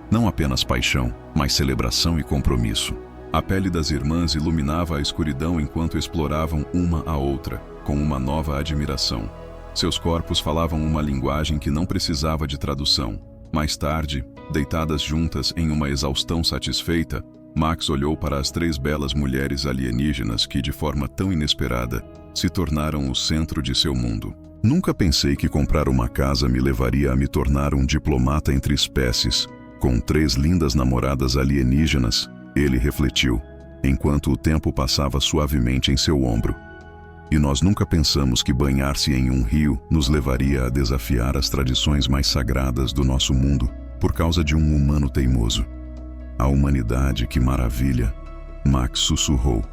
Não apenas paixão, mas celebração e compromisso. A pele das irmãs iluminava a escuridão enquanto exploravam uma a outra, com uma nova admiração. Seus corpos falavam uma linguagem que não precisava de tradução. Mais tarde, deitadas juntas em uma exaustão satisfeita, Max olhou para as 3 belas mulheres alienígenas que, de forma tão inesperada, se tornaram o centro de seu mundo. Nunca pensei que comprar uma casa me levaria a me tornar um diplomata entre espécies, com 3 lindas namoradas alienígenas, ele refletiu, enquanto o tempo passava suavemente em seu ombro. E nós nunca pensamos que banhar-se em um rio nos levaria a desafiar as tradições mais sagradas do nosso mundo por causa de um humano teimoso. A humanidade, que maravilha! Max sussurrou.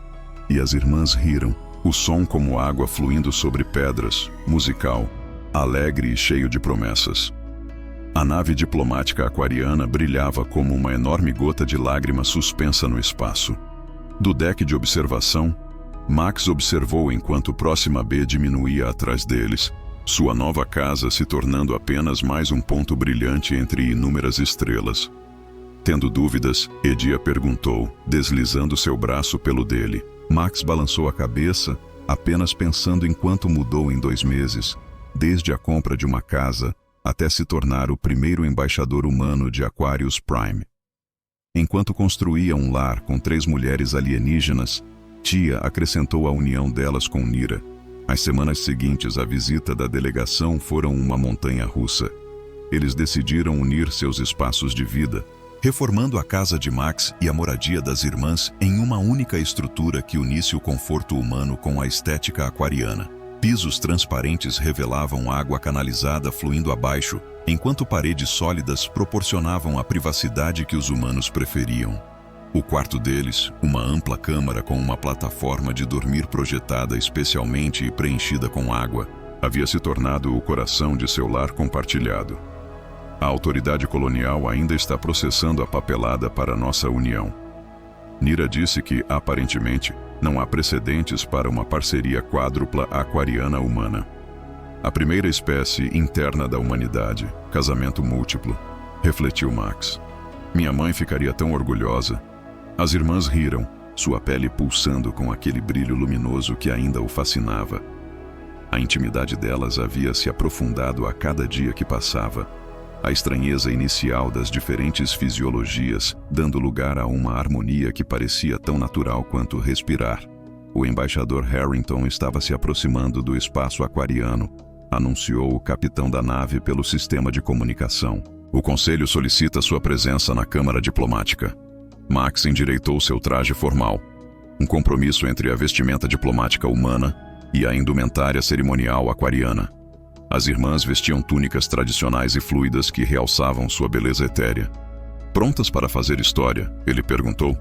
E as irmãs riram, o som como água fluindo sobre pedras, musical, alegre e cheio de promessas. A nave diplomática aquariana brilhava como uma enorme gota de lágrima suspensa no espaço. Do deck de observação, Max observou enquanto Próxima B diminuía atrás deles, sua nova casa se tornando apenas mais um ponto brilhante entre inúmeras estrelas. Tendo dúvidas, Edia perguntou, deslizando seu braço pelo dele. Max balançou a cabeça, apenas pensando em quanto mudou em 2 meses, desde a compra de uma casa até se tornar o primeiro embaixador humano de Aquarius Prime. Enquanto construía um lar com 3 mulheres alienígenas, Tia acrescentou a união delas com Nira. As semanas seguintes à visita da delegação foram uma montanha-russa. Eles decidiram unir seus espaços de vida, reformando a casa de Max e a moradia das irmãs em uma única estrutura que unisse o conforto humano com a estética aquariana. Pisos transparentes revelavam água canalizada fluindo abaixo, enquanto paredes sólidas proporcionavam a privacidade que os humanos preferiam. O quarto deles, uma ampla câmara com uma plataforma de dormir projetada especialmente e preenchida com água, havia se tornado o coração de seu lar compartilhado. A autoridade colonial ainda está processando a papelada para nossa união. Nira disse que, aparentemente, não há precedentes para uma parceria quádrupla aquariana-humana. A primeira espécie interna da humanidade, casamento múltiplo, refletiu Max. Minha mãe ficaria tão orgulhosa. As irmãs riram, sua pele pulsando com aquele brilho luminoso que ainda o fascinava. A intimidade delas havia se aprofundado a cada dia que passava, a estranheza inicial das diferentes fisiologias, dando lugar a uma harmonia que parecia tão natural quanto respirar. O embaixador Harrington estava se aproximando do espaço aquariano, anunciou o capitão da nave pelo sistema de comunicação. O conselho solicita sua presença na Câmara Diplomática. Max endireitou seu traje formal, um compromisso entre a vestimenta diplomática humana e a indumentária cerimonial aquariana. As irmãs vestiam túnicas tradicionais e fluidas que realçavam sua beleza etérea. Prontas para fazer história? Ele perguntou.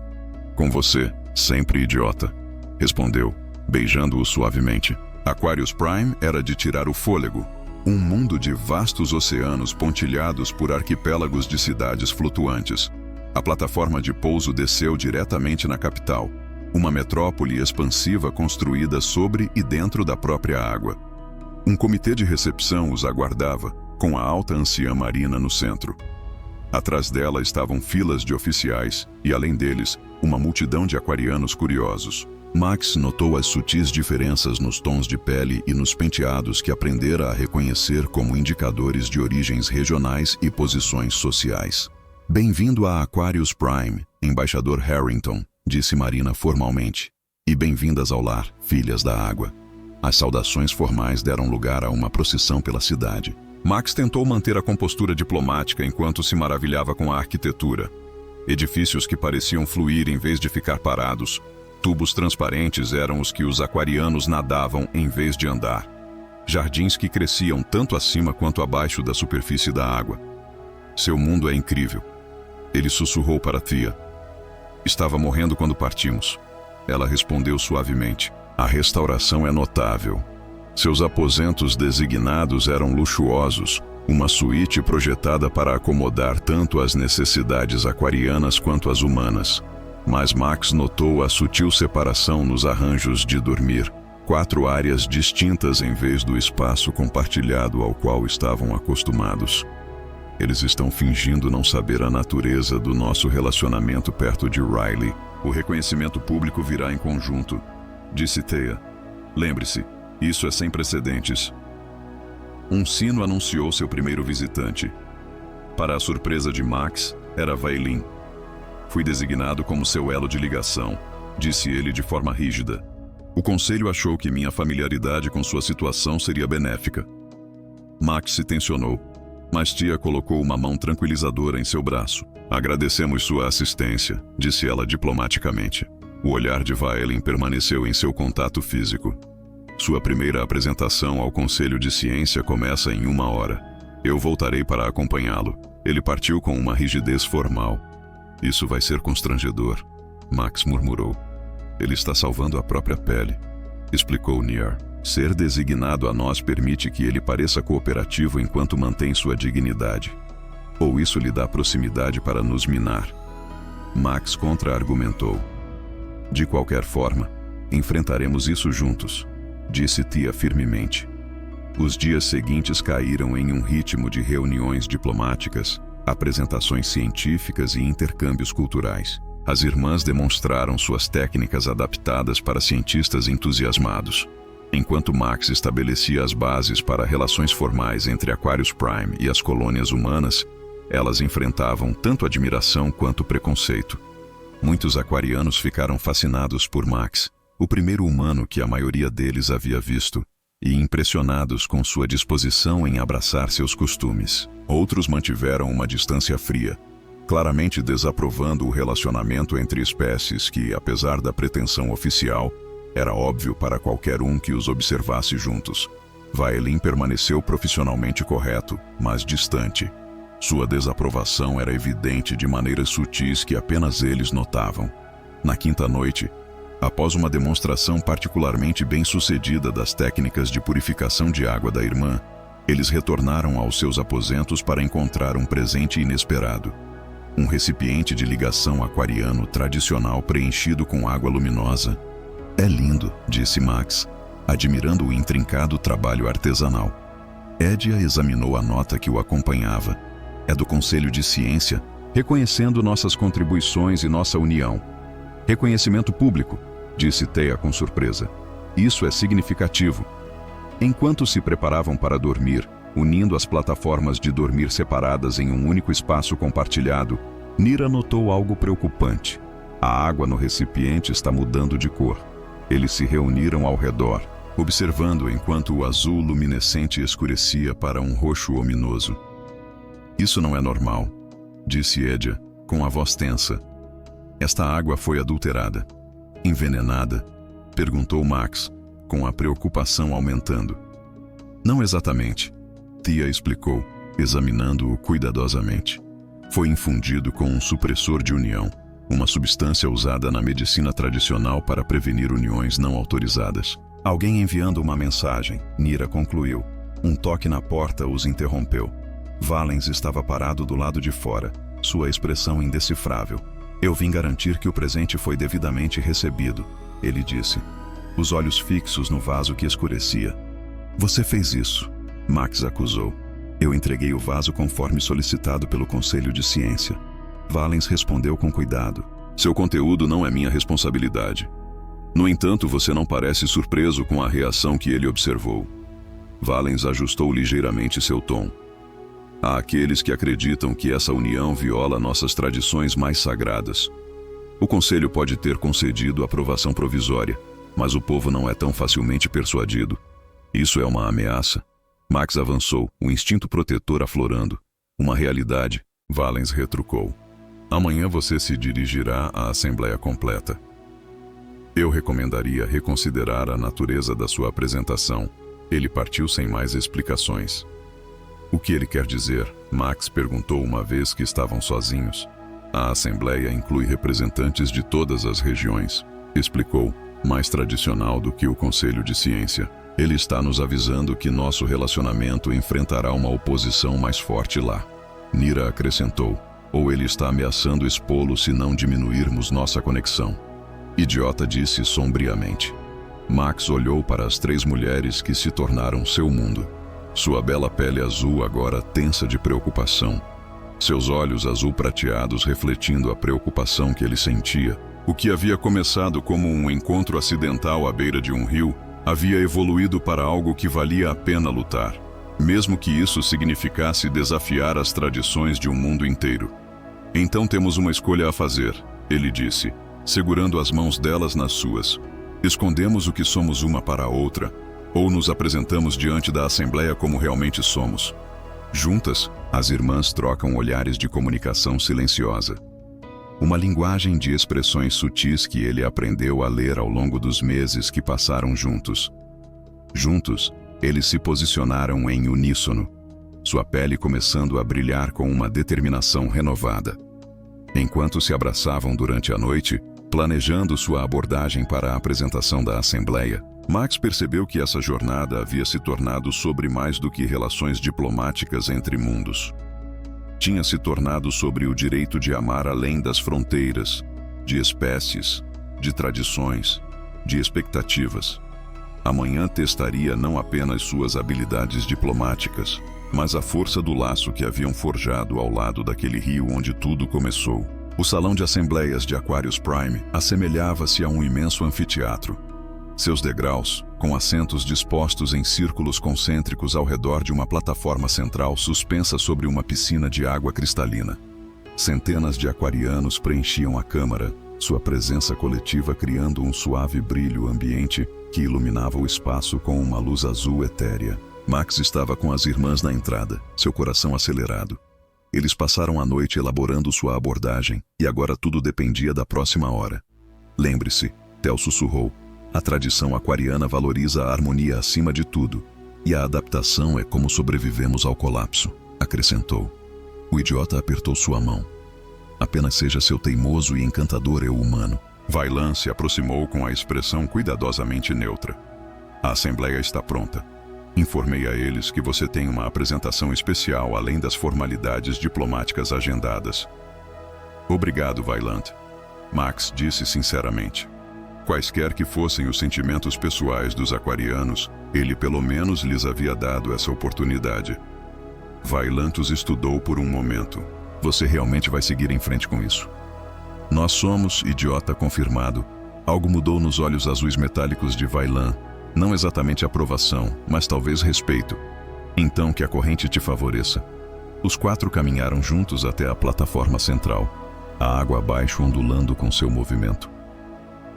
Com você, sempre idiota, respondeu, beijando-o suavemente. Aquarius Prime era de tirar o fôlego. Um mundo de vastos oceanos pontilhados por arquipélagos de cidades flutuantes. A plataforma de pouso desceu diretamente na capital, uma metrópole expansiva construída sobre e dentro da própria água. Um comitê de recepção os aguardava, com a alta anciã marina no centro. Atrás dela estavam filas de oficiais e, além deles, uma multidão de aquarianos curiosos. Max notou as sutis diferenças nos tons de pele e nos penteados que aprendera a reconhecer como indicadores de origens regionais e posições sociais. Bem-vindo a Aquarius Prime, embaixador Harrington, disse Marina formalmente. E bem-vindas ao lar, filhas da água. As saudações formais deram lugar a uma procissão pela cidade. Max tentou manter a compostura diplomática enquanto se maravilhava com a arquitetura. Edifícios que pareciam fluir em vez de ficar parados. Tubos transparentes eram os que os aquarianos nadavam em vez de andar. Jardins que cresciam tanto acima quanto abaixo da superfície da água. Seu mundo é incrível. Ele sussurrou para Tia. Estava morrendo quando partimos. Ela respondeu suavemente. A restauração é notável. Seus aposentos designados eram luxuosos, uma suíte projetada para acomodar tanto as necessidades aquarianas quanto as humanas. Mas Max notou a sutil separação nos arranjos de dormir. 4 áreas distintas em vez do espaço compartilhado ao qual estavam acostumados. Eles estão fingindo não saber a natureza do nosso relacionamento perto de Riley. O reconhecimento público virá em conjunto, disse Thea. Lembre-se, isso é sem precedentes. Um sino anunciou seu primeiro visitante. Para a surpresa de Max, era Vailin. Fui designado como seu elo de ligação, disse ele de forma rígida. O conselho achou que minha familiaridade com sua situação seria benéfica. Max se tensionou, mas Tia colocou uma mão tranquilizadora em seu braço. Agradecemos sua assistência, disse ela diplomaticamente. O olhar de Vaelin permaneceu em seu contato físico. Sua primeira apresentação ao Conselho de Ciência começa em 1 hora. Eu voltarei para acompanhá-lo. Ele partiu com uma rigidez formal. Isso vai ser constrangedor, Max murmurou. Ele está salvando a própria pele, explicou Niar. Ser designado a nós permite que ele pareça cooperativo enquanto mantém sua dignidade. Ou isso lhe dá proximidade para nos minar? Max contra-argumentou. De qualquer forma, enfrentaremos isso juntos, disse Tia firmemente. Os dias seguintes caíram em um ritmo de reuniões diplomáticas, apresentações científicas e intercâmbios culturais. As irmãs demonstraram suas técnicas adaptadas para cientistas entusiasmados, enquanto Max estabelecia as bases para relações formais entre Aquarius Prime e as colônias humanas. Elas enfrentavam tanto admiração quanto preconceito. Muitos aquarianos ficaram fascinados por Max, o primeiro humano que a maioria deles havia visto, e impressionados com sua disposição em abraçar seus costumes. Outros mantiveram uma distância fria, claramente desaprovando o relacionamento entre espécies que, apesar da pretensão oficial, era óbvio para qualquer um que os observasse juntos. Vaelin permaneceu profissionalmente correto, mas distante. Sua desaprovação era evidente de maneiras sutis que apenas eles notavam. Na quinta noite, após uma demonstração particularmente bem-sucedida das técnicas de purificação de água da irmã, eles retornaram aos seus aposentos para encontrar um presente inesperado. Um recipiente de ligação aquariano tradicional preenchido com água luminosa. É lindo, disse Max, admirando o intrincado trabalho artesanal. Edia examinou a nota que o acompanhava. É do Conselho de Ciência, reconhecendo nossas contribuições e nossa união. Reconhecimento público, disse Thea com surpresa. Isso é significativo. Enquanto se preparavam para dormir, unindo as plataformas de dormir separadas em um único espaço compartilhado, Nira notou algo preocupante. A água no recipiente está mudando de cor. Eles se reuniram ao redor, observando enquanto o azul luminescente escurecia para um roxo ominoso. Isso não é normal, disse Edia, com a voz tensa. Esta água foi adulterada. Envenenada? Perguntou Max, com a preocupação aumentando. Não exatamente, Tia explicou, examinando-o cuidadosamente. Foi infundido com um supressor de união, uma substância usada na medicina tradicional para prevenir uniões não autorizadas. Alguém enviando uma mensagem, Nira concluiu. Um toque na porta os interrompeu. Valens estava parado do lado de fora, sua expressão indecifrável. Eu vim garantir que o presente foi devidamente recebido, ele disse, os olhos fixos no vaso que escurecia. Você fez isso, Max acusou. Eu entreguei o vaso conforme solicitado pelo Conselho de Ciência. Valens respondeu com cuidado. Seu conteúdo não é minha responsabilidade. No entanto, você não parece surpreso com a reação que ele observou. Valens ajustou ligeiramente seu tom. Há aqueles que acreditam que essa união viola nossas tradições mais sagradas. O Conselho pode ter concedido aprovação provisória, mas o povo não é tão facilmente persuadido. Isso é uma ameaça. Max avançou, o instinto protetor aflorando. Uma realidade, Valens retrucou. Amanhã você se dirigirá à Assembleia Completa. Eu recomendaria reconsiderar a natureza da sua apresentação. Ele partiu sem mais explicações. O que ele quer dizer? Max perguntou uma vez que estavam sozinhos. A Assembleia inclui representantes de todas as regiões, explicou, mais tradicional do que o Conselho de Ciência. Ele está nos avisando que nosso relacionamento enfrentará uma oposição mais forte lá. Nira acrescentou, ou ele está ameaçando expô-lo se não diminuirmos nossa conexão. Idiota disse sombriamente. Max olhou para as 3 mulheres que se tornaram seu mundo. Sua bela pele azul agora tensa de preocupação. Seus olhos azul prateados refletindo a preocupação que ele sentia. O que havia começado como um encontro acidental à beira de um rio, havia evoluído para algo que valia a pena lutar, mesmo que isso significasse desafiar as tradições de um mundo inteiro. Então temos uma escolha a fazer, ele disse, segurando as mãos delas nas suas. Escondemos o que somos uma para a outra, ou nos apresentamos diante da Assembleia como realmente somos. Juntas, as irmãs trocam olhares de comunicação silenciosa. Uma linguagem de expressões sutis que ele aprendeu a ler ao longo dos meses que passaram juntos. Juntos, eles se posicionaram em uníssono, sua pele começando a brilhar com uma determinação renovada. Enquanto se abraçavam durante a noite, planejando sua abordagem para a apresentação da Assembleia, Max percebeu que essa jornada havia se tornado sobre mais do que relações diplomáticas entre mundos. Tinha se tornado sobre o direito de amar além das fronteiras, de espécies, de tradições, de expectativas. Amanhã testaria não apenas suas habilidades diplomáticas, mas a força do laço que haviam forjado ao lado daquele rio onde tudo começou. O salão de assembleias de Aquarius Prime assemelhava-se a um imenso anfiteatro. Seus degraus, com assentos dispostos em círculos concêntricos ao redor de uma plataforma central suspensa sobre uma piscina de água cristalina. Centenas de aquarianos preenchiam a câmara, sua presença coletiva criando um suave brilho ambiente que iluminava o espaço com uma luz azul etérea. Max estava com as irmãs na entrada, seu coração acelerado. Eles passaram a noite elaborando sua abordagem, e agora tudo dependia da próxima hora. Lembre-se, Tel sussurrou, a tradição aquariana valoriza a harmonia acima de tudo, e a adaptação é como sobrevivemos ao colapso, acrescentou. O idiota apertou sua mão. Apenas seja seu teimoso e encantador eu humano. Vailan se aproximou com a expressão cuidadosamente neutra. A Assembleia está pronta. Informei a eles que você tem uma apresentação especial além das formalidades diplomáticas agendadas. Obrigado, Vailant. Max disse sinceramente. Quaisquer que fossem os sentimentos pessoais dos aquarianos, ele pelo menos lhes havia dado essa oportunidade. Vailant os estudou por um momento. Você realmente vai seguir em frente com isso? Nós somos, idiota confirmado. Algo mudou nos olhos azuis metálicos de Vailan. Não exatamente aprovação, mas talvez respeito. Então que a corrente te favoreça. Os quatro caminharam juntos até a plataforma central, a água abaixo ondulando com seu movimento.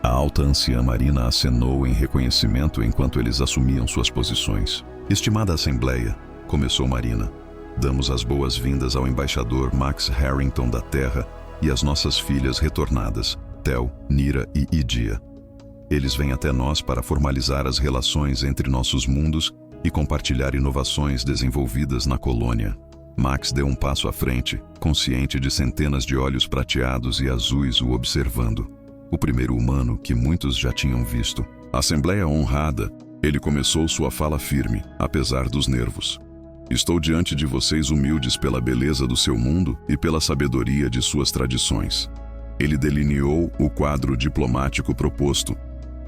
A alta anciã marina acenou em reconhecimento enquanto eles assumiam suas posições. Estimada Assembleia, começou Marina, damos as boas-vindas ao embaixador Max Harrington da Terra e às nossas filhas retornadas, Tel, Nira e Idia. Eles vêm até nós para formalizar as relações entre nossos mundos e compartilhar inovações desenvolvidas na colônia. Max deu um passo à frente, consciente de centenas de olhos prateados e azuis o observando. O primeiro humano que muitos já tinham visto. Assembleia honrada, ele começou sua fala firme, apesar dos nervos. Estou diante de vocês humildes pela beleza do seu mundo e pela sabedoria de suas tradições. Ele delineou o quadro diplomático proposto,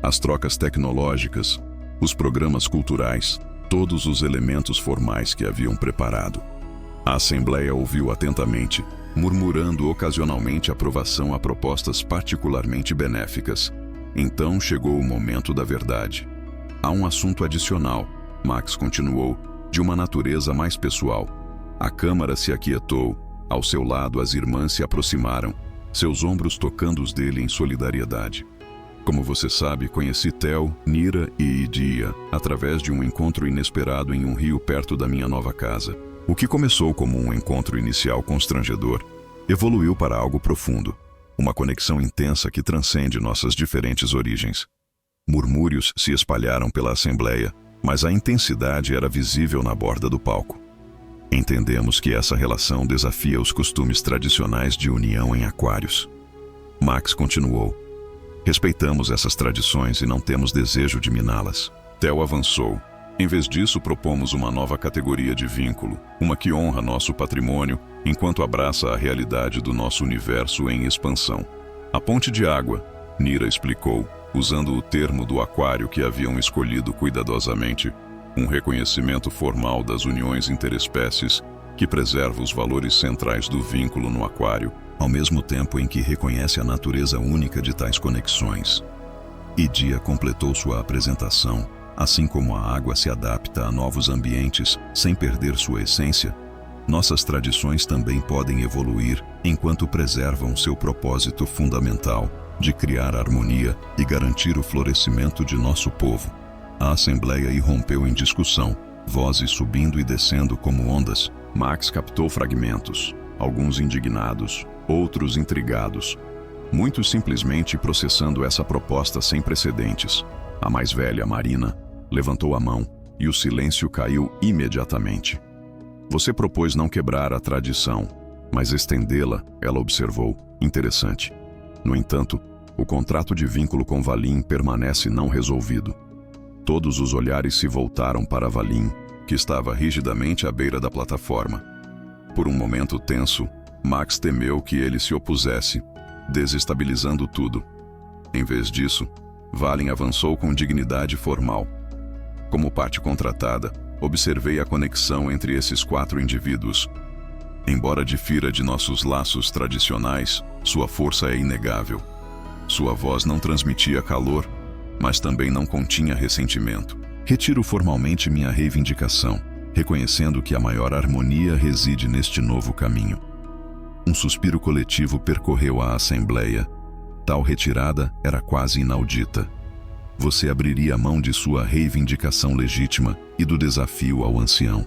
as trocas tecnológicas, os programas culturais, todos os elementos formais que haviam preparado. A Assembleia ouviu atentamente, murmurando ocasionalmente aprovação a propostas particularmente benéficas. Então chegou o momento da verdade. Há um assunto adicional, Max continuou, de uma natureza mais pessoal. A Câmara se aquietou, ao seu lado as irmãs se aproximaram, seus ombros tocando os dele em solidariedade. Como você sabe, conheci Tel, Nira e Idia, através de um encontro inesperado em um rio perto da minha nova casa. O que começou como um encontro inicial constrangedor, evoluiu para algo profundo, uma conexão intensa que transcende nossas diferentes origens. Murmúrios se espalharam pela Assembleia, mas a intensidade era visível na borda do palco. Entendemos que essa relação desafia os costumes tradicionais de união em aquários. Max continuou. Respeitamos essas tradições e não temos desejo de miná-las. Tel avançou. Em vez disso, propomos uma nova categoria de vínculo, uma que honra nosso patrimônio, enquanto abraça a realidade do nosso universo em expansão. A ponte de água, Nira explicou, usando o termo do aquário que haviam escolhido cuidadosamente, um reconhecimento formal das uniões interespécies que preserva os valores centrais do vínculo no aquário, ao mesmo tempo em que reconhece a natureza única de tais conexões. Idia completou sua apresentação. Assim como a água se adapta a novos ambientes sem perder sua essência, Nossas tradições também podem evoluir enquanto preservam seu propósito fundamental de criar harmonia e garantir o florescimento de nosso povo. A assembleia irrompeu em discussão, vozes subindo e descendo como ondas. Max captou fragmentos, alguns indignados, outros intrigados, muitos simplesmente processando essa proposta sem precedentes. A mais velha, Marina, levantou a mão e o silêncio caiu imediatamente. Você propôs não quebrar a tradição, mas estendê-la, ela observou. Interessante. No entanto, o contrato de vínculo com Valim permanece não resolvido. Todos os olhares se voltaram para Valim, que estava rigidamente à beira da plataforma. Por um momento tenso, Max temeu que ele se opusesse, desestabilizando tudo. Em vez disso, Valim avançou com dignidade formal. Como parte contratada, observei a conexão entre esses 4 indivíduos. Embora difira de nossos laços tradicionais, sua força é inegável. Sua voz não transmitia calor, mas também não continha ressentimento. Retiro formalmente minha reivindicação, reconhecendo que a maior harmonia reside neste novo caminho. Um suspiro coletivo percorreu a assembleia. Tal retirada era quase inaudita. Você abriria mão de sua reivindicação legítima e do desafio ao ancião.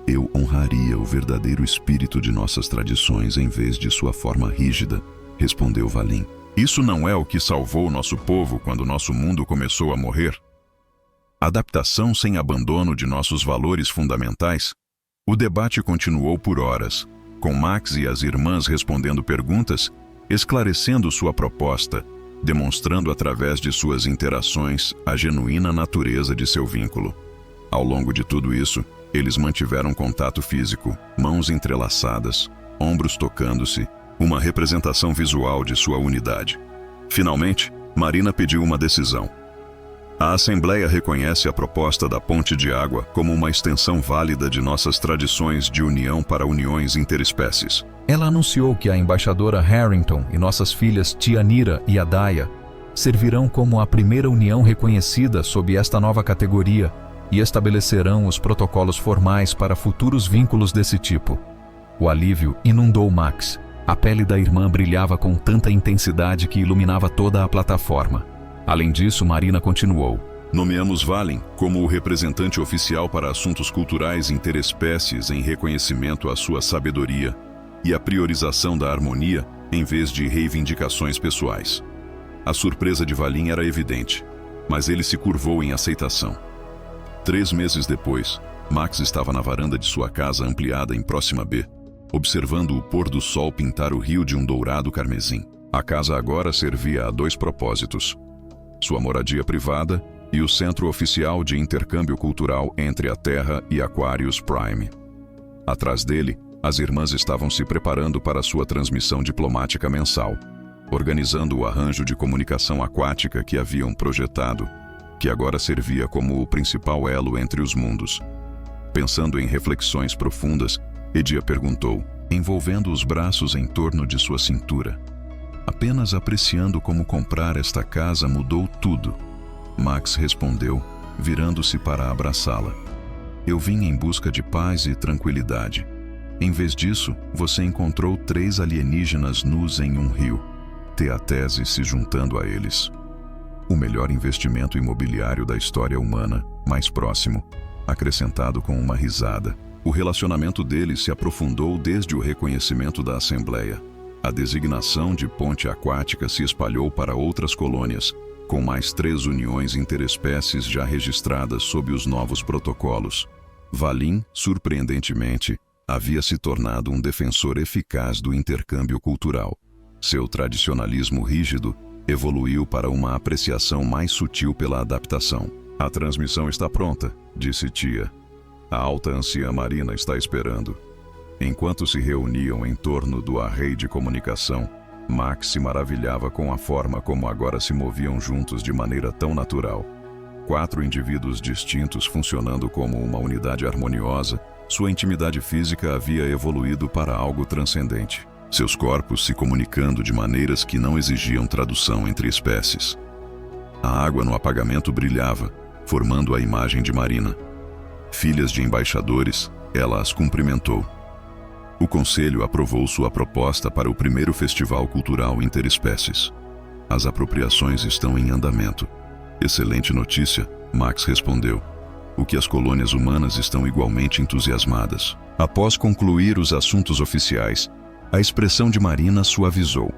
Eu honraria o verdadeiro espírito de nossas tradições em vez de sua forma rígida, respondeu Valim. Isso não é o que salvou nosso povo quando nosso mundo começou a morrer? Adaptação sem abandono de nossos valores fundamentais? O debate continuou por horas, com Max e as irmãs respondendo perguntas, esclarecendo sua proposta, demonstrando através de suas interações a genuína natureza de seu vínculo. Ao longo de tudo isso, eles mantiveram contato físico, mãos entrelaçadas, ombros tocando-se, uma representação visual de sua unidade. Finalmente, Marina pediu uma decisão. A Assembleia reconhece a proposta da ponte de água como uma extensão válida de nossas tradições de união para uniões interespécies. Ela anunciou que a embaixadora Harrington e nossas filhas Tianira e Adaia servirão como a primeira união reconhecida sob esta nova categoria e estabelecerão os protocolos formais para futuros vínculos desse tipo. O alívio inundou Max. A pele da irmã brilhava com tanta intensidade que iluminava toda a plataforma. Além disso, Marina continuou. Nomeamos Valim como o representante oficial para assuntos culturais interespécies em reconhecimento à sua sabedoria e à priorização da harmonia em vez de reivindicações pessoais. A surpresa de Valim era evidente, mas ele se curvou em aceitação. 3 meses depois, Max estava na varanda de sua casa ampliada em Próxima B, observando o pôr do sol pintar o rio de um dourado carmesim. A casa agora servia a 2 propósitos: sua moradia privada e o centro oficial de intercâmbio cultural entre a Terra e Aquarius Prime. Atrás dele, as irmãs estavam se preparando para sua transmissão diplomática mensal, organizando o arranjo de comunicação aquática que haviam projetado, que agora servia como o principal elo entre os mundos. Pensando em reflexões profundas, Edia perguntou, envolvendo os braços em torno de sua cintura. Apenas apreciando como comprar esta casa mudou tudo. Max respondeu, virando-se para abraçá-la. Eu vim em busca de paz e tranquilidade. Em vez disso, você encontrou 3 alienígenas nus em um rio, Teatese se juntando a eles. O melhor investimento imobiliário da história humana, mais próximo, acrescentado com uma risada. O relacionamento deles se aprofundou desde o reconhecimento da Assembleia. A designação de ponte aquática se espalhou para outras colônias, com mais 3 uniões interespécies já registradas sob os novos protocolos. Valim, surpreendentemente, havia se tornado um defensor eficaz do intercâmbio cultural. Seu tradicionalismo rígido evoluiu para uma apreciação mais sutil pela adaptação. A transmissão está pronta, disse Tia. A alta anciã Marina está esperando. Enquanto se reuniam em torno do array de comunicação, Max se maravilhava com a forma como agora se moviam juntos de maneira tão natural. 4 indivíduos distintos funcionando como uma unidade harmoniosa, sua intimidade física havia evoluído para algo transcendente. Seus corpos se comunicando de maneiras que não exigiam tradução entre espécies. A água no apagamento brilhava, formando a imagem de Marina. Filhas de embaixadores, ela as cumprimentou. O conselho aprovou sua proposta para o primeiro festival cultural interespécies. As apropriações estão em andamento. Excelente notícia, Max respondeu. O que as colônias humanas estão igualmente entusiasmadas. Após concluir os assuntos oficiais, a expressão de Marina suavizou.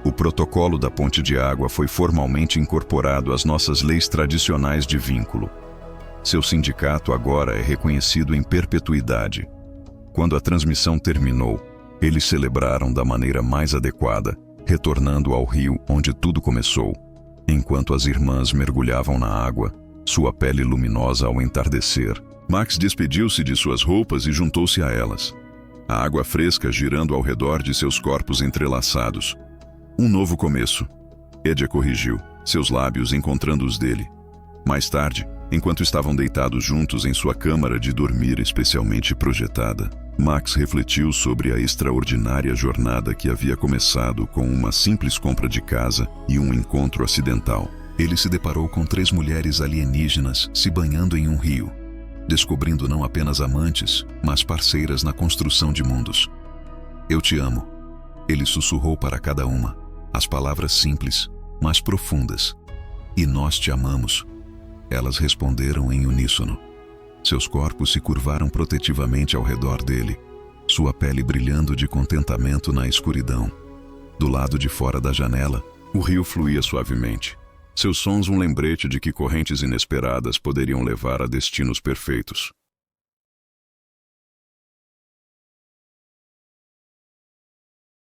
O protocolo da ponte de água foi formalmente incorporado às nossas leis tradicionais de vínculo. Seu sindicato agora é reconhecido em perpetuidade. Quando a transmissão terminou, eles celebraram da maneira mais adequada, retornando ao rio onde tudo começou. Enquanto as irmãs mergulhavam na água, sua pele luminosa ao entardecer, Max despediu-se de suas roupas e juntou-se a elas. A água fresca girando ao redor de seus corpos entrelaçados. Um novo começo. Edja corrigiu, seus lábios encontrando os dele. Mais tarde, enquanto estavam deitados juntos em sua câmara de dormir especialmente projetada, Max refletiu sobre a extraordinária jornada que havia começado com uma simples compra de casa e um encontro acidental. Ele se deparou com 3 mulheres alienígenas se banhando em um rio, descobrindo não apenas amantes, mas parceiras na construção de mundos. Eu te amo. Ele sussurrou para cada uma, as palavras simples, mas profundas. E nós te amamos. Elas responderam em uníssono. Seus corpos se curvaram protetivamente ao redor dele, sua pele brilhando de contentamento na escuridão. Do lado de fora da janela, o rio fluía suavemente. Seus sons um lembrete de que correntes inesperadas poderiam levar a destinos perfeitos.